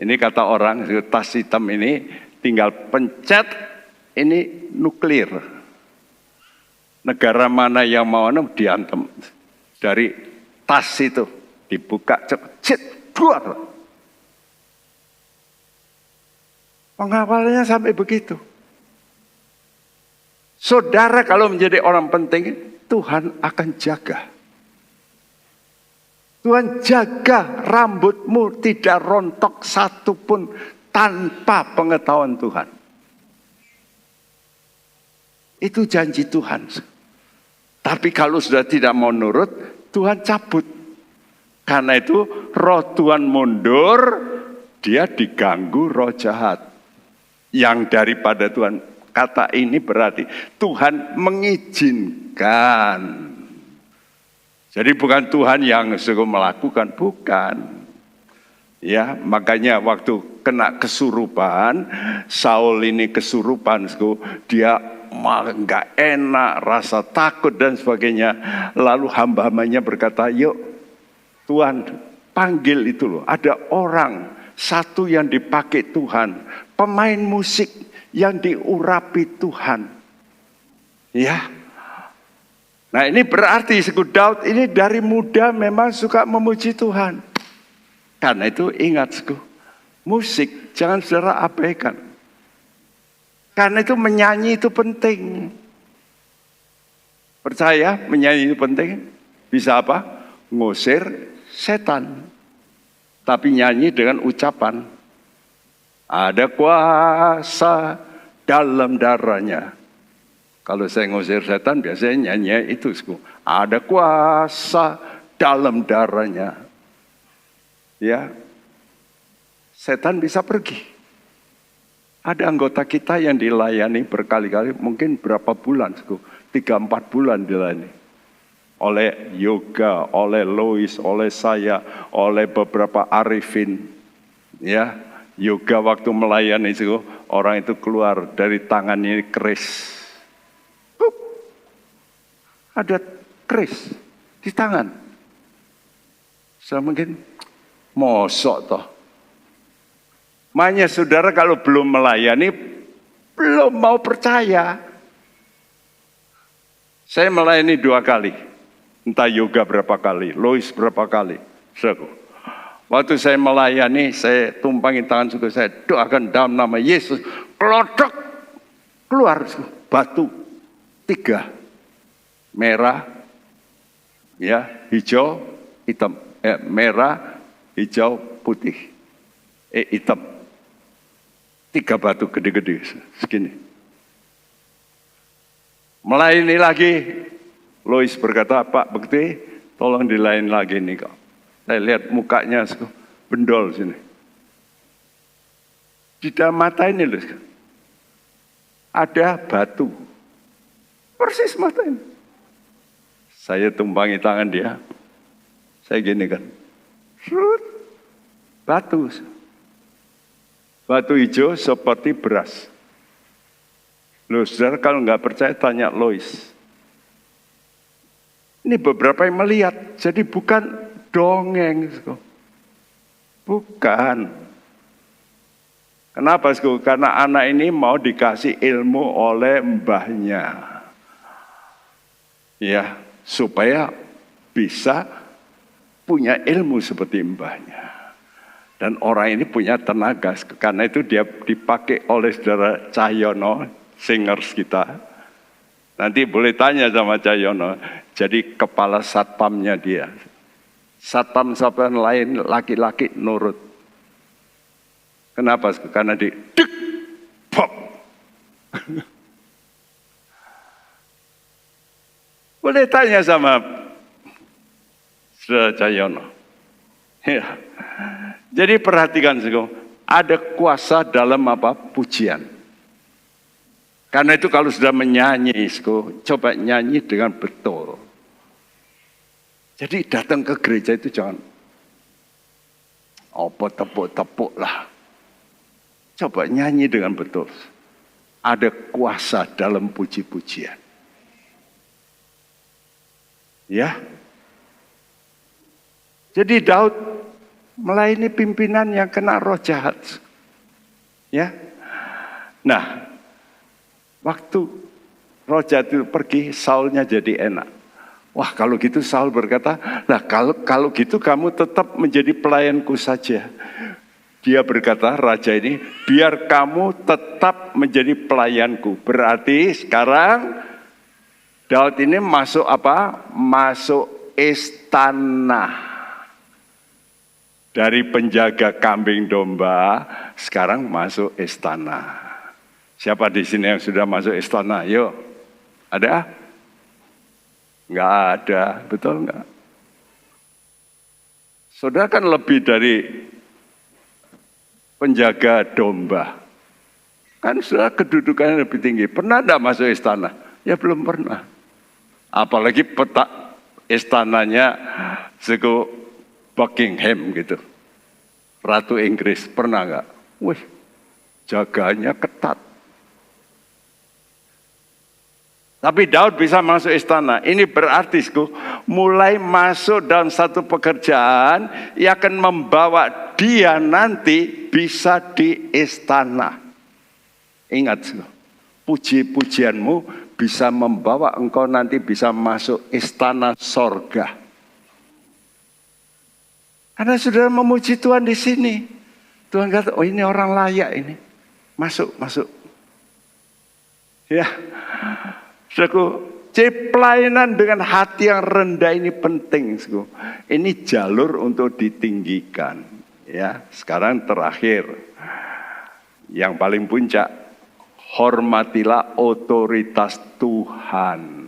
Ini kata orang, tas hitam ini tinggal pencet, ini nuklir. Negara mana yang mau diantem. Dari tas itu, dibuka, cet, keluar. Pengawalnya sampai begitu. Saudara kalau menjadi orang penting, Tuhan akan jaga. Tuhan jaga rambutmu tidak rontok satupun tanpa pengetahuan Tuhan. Itu janji Tuhan. Tapi kalau sudah tidak mau nurut, Tuhan cabut. Karena itu roh Tuhan mundur, dia diganggu roh jahat. Yang daripada Tuhan. Kata ini berarti Tuhan mengizinkan. Jadi bukan Tuhan yang suruh melakukan, bukan. Ya, makanya waktu kena kesurupan, Saul ini kesurupan, dia malah nggak enak, rasa takut dan sebagainya. Lalu hamba-hambanya berkata, yuk Tuhan panggil itu loh. Ada orang satu yang dipakai Tuhan, pemain musik yang diurapi Tuhan. Ya. Nah ini berarti Daud ini dari muda memang suka memuji Tuhan. Karena itu ingat, musik jangan saudara abaikan. Karena itu menyanyi itu penting. Percaya menyanyi itu penting. Bisa apa? Ngusir setan. Tapi nyanyi dengan ucapan. Ada kuasa dalam darahnya. Kalau saya ngusir setan biasanya nyanyi itu. Ada kuasa dalam darahnya. Ya, setan bisa pergi. Ada anggota kita yang dilayani berkali-kali, mungkin berapa bulan, 3-4 bulan dilayani. Oleh Yoga, oleh Lois, oleh saya, oleh beberapa arifin. Ya, Yoga waktu melayani itu, orang itu keluar dari tangannya keris. Ada keris di tangan. Saya mungkin, mosok toh. Makanya saudara kalau belum melayani, belum mau percaya. Saya melayani 2 kali. Entah Yoga berapa kali, Lois berapa kali. Waktu saya melayani, saya tumpangi tangan suku saya, doakan dalam nama Yesus. Kelodok, keluar batu 3. Merah, ya, hijau, hitam. Merah, hijau, putih. Hitam. 3 batu gede-gede segini. Melayani lagi, Lois berkata, Pak Bekti, tolong dilayani lagi nih kok. Saya lihat mukanya bendol sini. Di dalam mata ini loh, ada batu. Persis mata ini. Saya tumpangi tangan dia. Saya gini kan. Batu. Batu hijau seperti beras. Loh, saudara kalau nggak percaya tanya Lois. Ini beberapa yang melihat, jadi bukan dongeng. Bukan. Kenapa? Karena anak ini mau dikasih ilmu oleh mbahnya. Ya, supaya bisa punya ilmu seperti mbahnya. Dan orang ini punya tenaga, karena itu dia dipakai oleh saudara Cahyono, singers kita. Nanti boleh tanya sama Cahyono, jadi kepala satpamnya dia. Satpam-satpam lain laki-laki nurut. Kenapa? Karena di dek, pop. Boleh tanya sama saudara Cahyono. Ya. Jadi perhatikan, ada kuasa dalam apa? Pujian. Karena itu kalau sudah menyanyi, coba nyanyi dengan betul. Jadi datang ke gereja itu jangan tepuk-tepuk lah. Coba nyanyi dengan betul. Ada kuasa dalam puji-pujian. Ya. Jadi Daud melayani pimpinan yang kena roh jahat. Ya. Nah, waktu roh jahat itu pergi, Saulnya jadi enak. Wah, kalau gitu Saul berkata, nah kalau gitu kamu tetap menjadi pelayanku saja. Dia berkata, raja ini, biar kamu tetap menjadi pelayanku. Berarti sekarang Daud ini masuk apa? Masuk istana. Dari penjaga kambing domba, sekarang masuk istana. Siapa di sini yang sudah masuk istana? Yuk, ada? Enggak ada, betul enggak? Saudara kan lebih dari penjaga domba. Kan saudara kedudukannya lebih tinggi. Pernah enggak masuk istana? Ya belum pernah. Apalagi petak istananya suku Buckingham gitu. Ratu Inggris, pernah enggak? Wih, jaganya ketat. Tapi Daud bisa masuk istana. Ini berarti mulai masuk dalam satu pekerjaan yang akan membawa dia nanti bisa di istana. Ingat, puji-pujianmu bisa membawa engkau nanti bisa masuk istana sorga. Karena saudara memuji Tuhan di sini. Tuhan kata, oh ini orang layak ini. Masuk. Ya, saudaraku, pelayanan dengan hati yang rendah ini penting. Saudaraku. Ini jalur untuk ditinggikan. Ya, sekarang terakhir. Yang paling puncak, hormatilah otoritas Tuhan.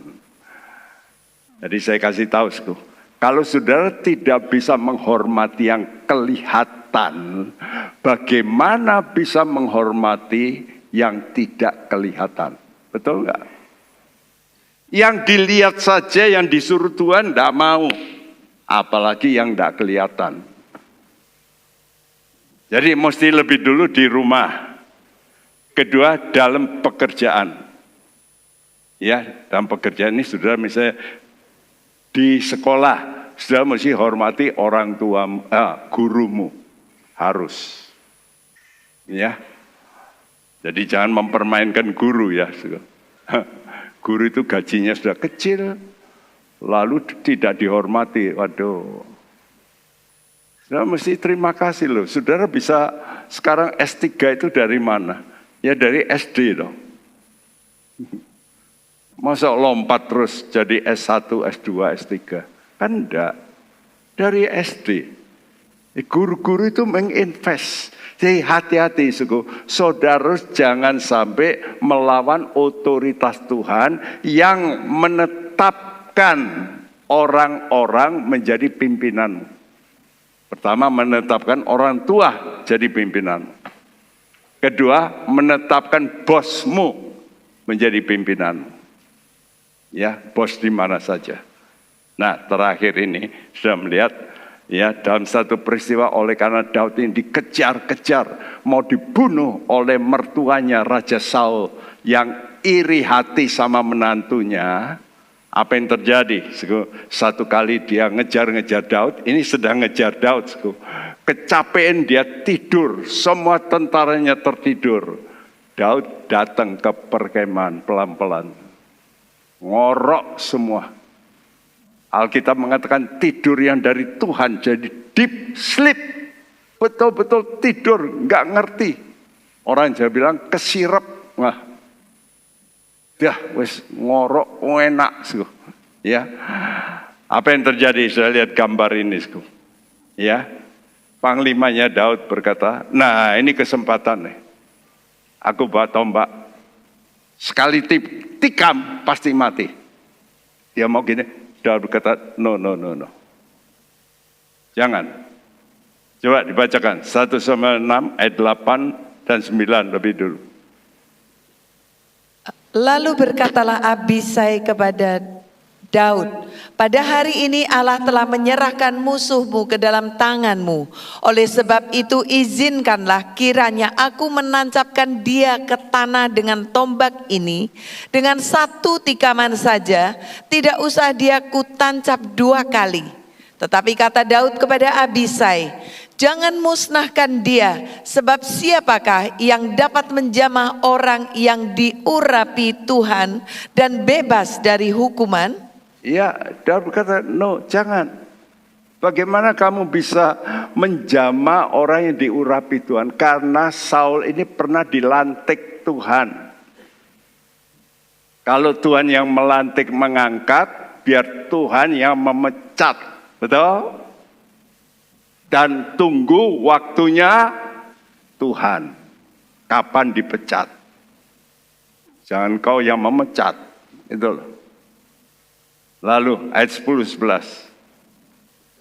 Jadi saya kasih tahu, saudaraku. Kalau saudara tidak bisa menghormati yang kelihatan, bagaimana bisa menghormati yang tidak kelihatan? Betul enggak? Yang dilihat saja, yang disuruh Tuhan tidak mau. Apalagi yang tidak kelihatan. Jadi mesti lebih dulu di rumah. Kedua, dalam pekerjaan. Ya, dalam pekerjaan ini saudara misalnya di sekolah, saudara mesti hormati orang tua, gurumu. Harus. Ya. Jadi jangan mempermainkan guru ya. Guru itu gajinya sudah kecil, lalu tidak dihormati. Waduh. Saudara mesti terima kasih loh. Saudara bisa sekarang S3 itu dari mana? Ya dari SD dong. Masa lompat terus jadi S1, S2, S3? Kan enggak. Dari SD. Guru-guru itu menginvest. Jadi hati-hati, saudara jangan sampai melawan otoritas Tuhan yang menetapkan orang-orang menjadi pimpinanmu. Pertama, menetapkan orang tua jadi pimpinanmu. Kedua, menetapkan bosmu menjadi pimpinanmu. Ya, bos di mana saja. Nah, terakhir ini sudah melihat ya dalam satu peristiwa oleh karena Daud ini dikejar-kejar, mau dibunuh oleh mertuanya Raja Saul yang iri hati sama menantunya. Apa yang terjadi? Satu kali dia ngejar-ngejar Daud, ini sedang ngejar Daud. Kecapean dia tidur, semua tentaranya tertidur. Daud datang ke perkemahan pelan-pelan. Ngorok semua. Alkitab mengatakan tidur yang dari Tuhan jadi deep sleep. Betul-betul tidur, nggak ngerti. Orang Jawa bilang kesirep. Wah, dah wes ngorok enak. Ya, apa yang terjadi? Saya lihat gambar ini. Ya, panglimanya Daud berkata, nah ini kesempatan nih. Aku bawa tombak. Sekali tikam pasti mati. Dia mau gini, Daud berkata, no. Jangan. Coba dibacakan 1 Samuel 6 ayat 8 dan 9 lebih dulu. Lalu berkatalah Abisai kepada Daud, pada hari ini Allah telah menyerahkan musuhmu ke dalam tanganmu. Oleh sebab itu izinkanlah kiranya aku menancapkan dia ke tanah dengan tombak ini. Dengan satu tikaman saja, tidak usah dia kutancap 2 kali. Tetapi kata Daud kepada Abisai, jangan musnahkan dia, sebab siapakah yang dapat menjamah orang yang diurapi Tuhan dan bebas dari hukuman? Ya, Daud berkata, no, jangan. Bagaimana kamu bisa menjamah orang yang diurapi Tuhan? Karena Saul ini pernah dilantik Tuhan. Kalau Tuhan yang melantik mengangkat, biar Tuhan yang memecat. Betul? Dan tunggu waktunya Tuhan. Kapan dipecat? Jangan kau yang memecat. Itu loh. Lalu ayat 10-11.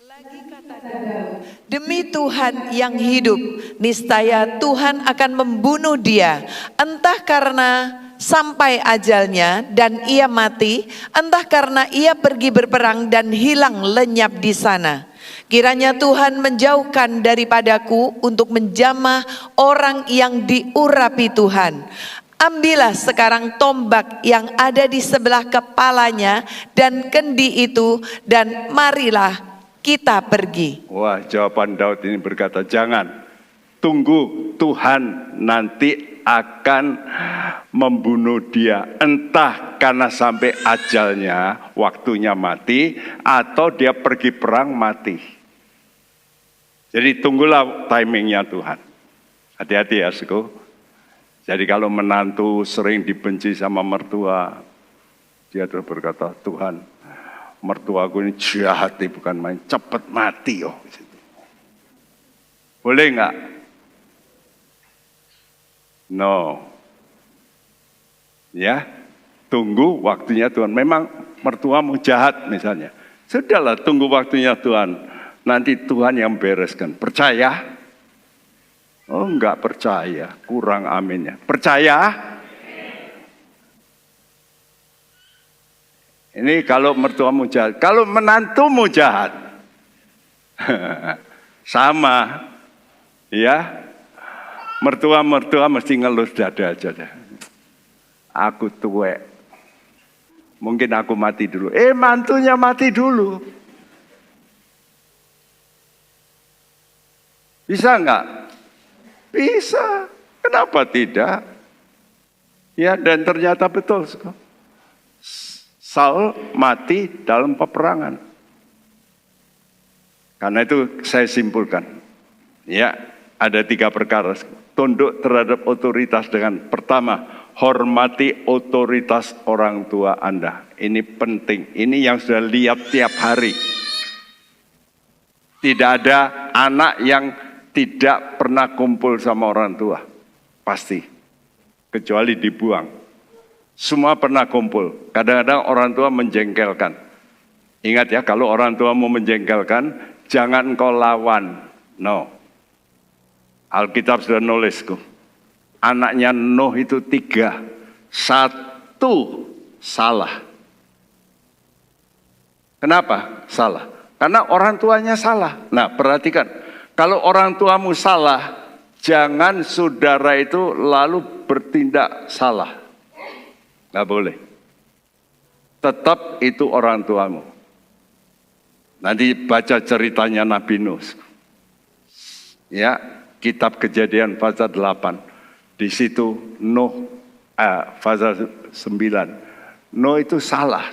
Lagi kata Daud, demi Tuhan yang hidup, niscaya Tuhan akan membunuh dia, entah karena sampai ajalnya dan ia mati, entah karena ia pergi berperang dan hilang lenyap di sana. Kiranya Tuhan menjauhkan daripadaku untuk menjamah orang yang diurapi Tuhan. Ambillah sekarang tombak yang ada di sebelah kepalanya dan kendi itu, dan marilah kita pergi. Wah, jawaban Daud ini berkata, jangan. Tunggu, Tuhan nanti akan membunuh dia. Entah karena sampai ajalnya, waktunya mati, atau dia pergi perang mati. Jadi tunggulah timingnya Tuhan. Hati-hati ya, Siko. Jadi kalau menantu sering dibenci sama mertua, dia terus berkata, Tuhan, mertuaku ini jahat, bukan main, cepat mati. Boleh nggak? No. Ya, tunggu waktunya Tuhan. Memang mertuamu jahat misalnya. Sudahlah, tunggu waktunya Tuhan. Nanti Tuhan yang bereskan. Percaya? Oh, enggak percaya. Kurang aminnya. Percaya? Ini kalau mertuamu jahat. Kalau menantumu jahat. Sama. Ya. Mertua mesti ngelus dada aja deh. Aku tuwek. Mungkin aku mati dulu. Mantunya mati dulu. Bisa enggak? Bisa. Kenapa tidak? Ya, dan ternyata betul. Saul mati dalam peperangan. Karena itu saya simpulkan. Ya, ada 3 perkara. Tunduk terhadap otoritas dengan pertama, hormati otoritas orang tua Anda. Ini penting. Ini yang sudah lihat tiap hari. Tidak ada anak yang tidak pernah kumpul sama orang tua. Pasti. Kecuali dibuang. Semua pernah kumpul. Kadang-kadang orang tua menjengkelkan. Ingat ya, kalau orang tua mau menjengkelkan, jangan engkau lawan. No. Alkitab sudah nulisku. Anaknya Nuh itu 3. 1 salah. Kenapa salah? Karena orang tuanya salah. Nah, perhatikan. Kalau orang tuamu salah, jangan saudara itu lalu bertindak salah. Nggak boleh. Tetap itu orang tuamu. Nanti baca ceritanya Nabi Nuh. Ya. Kitab Kejadian pasal 8. Di situ Nuh pasal 9. Nuh itu salah.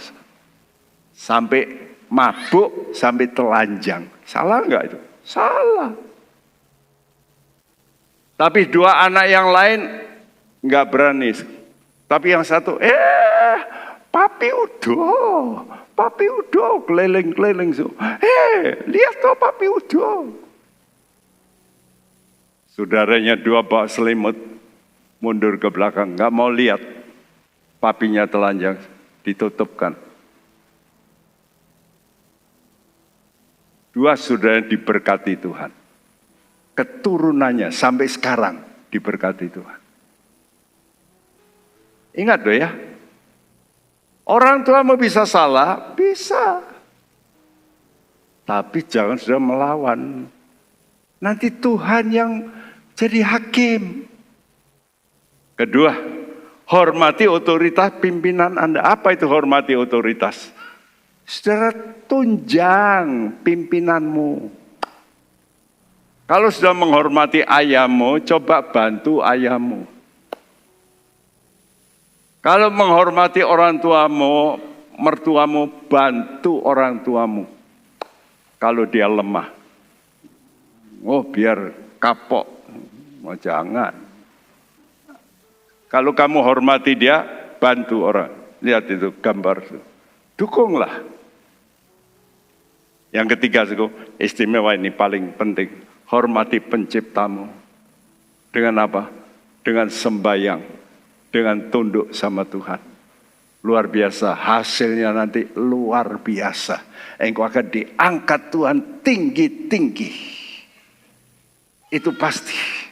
Sampai mabuk, sampai telanjang. Salah enggak itu? Salah. Tapi 2 anak yang lain enggak berani. Tapi yang satu, papi udah keliling-keliling. Lihat toh papi udah. Saudaranya 2 bawa selimut, mundur ke belakang, nggak mau lihat papinya telanjang, ditutupkan. 2 saudara diberkati Tuhan. Keturunannya sampai sekarang diberkati Tuhan. Ingat loh ya, orang tua mau bisa salah, bisa. Tapi jangan sudah melawan. Nanti Tuhan yang jadi hakim. Kedua, hormati otoritas pimpinan Anda. Apa itu hormati otoritas? Saudara, tunjang pimpinanmu. Kalau sudah menghormati ayahmu, coba bantu ayahmu. Kalau menghormati orang tuamu, mertuamu, bantu orang tuamu. Kalau dia lemah, biar kapok. Jangan. Kalau kamu hormati dia, bantu orang. Lihat itu gambar. Dukunglah. Yang ketiga, istimewa ini paling penting. Hormati penciptamu. Dengan apa? Dengan sembahyang. Dengan tunduk sama Tuhan. Luar biasa. Hasilnya nanti luar biasa. Engkau akan diangkat Tuhan tinggi-tinggi. Itu pasti.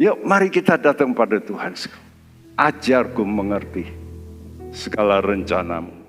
Yuk mari kita datang pada Tuhan. Ajarku mengerti segala rencanamu.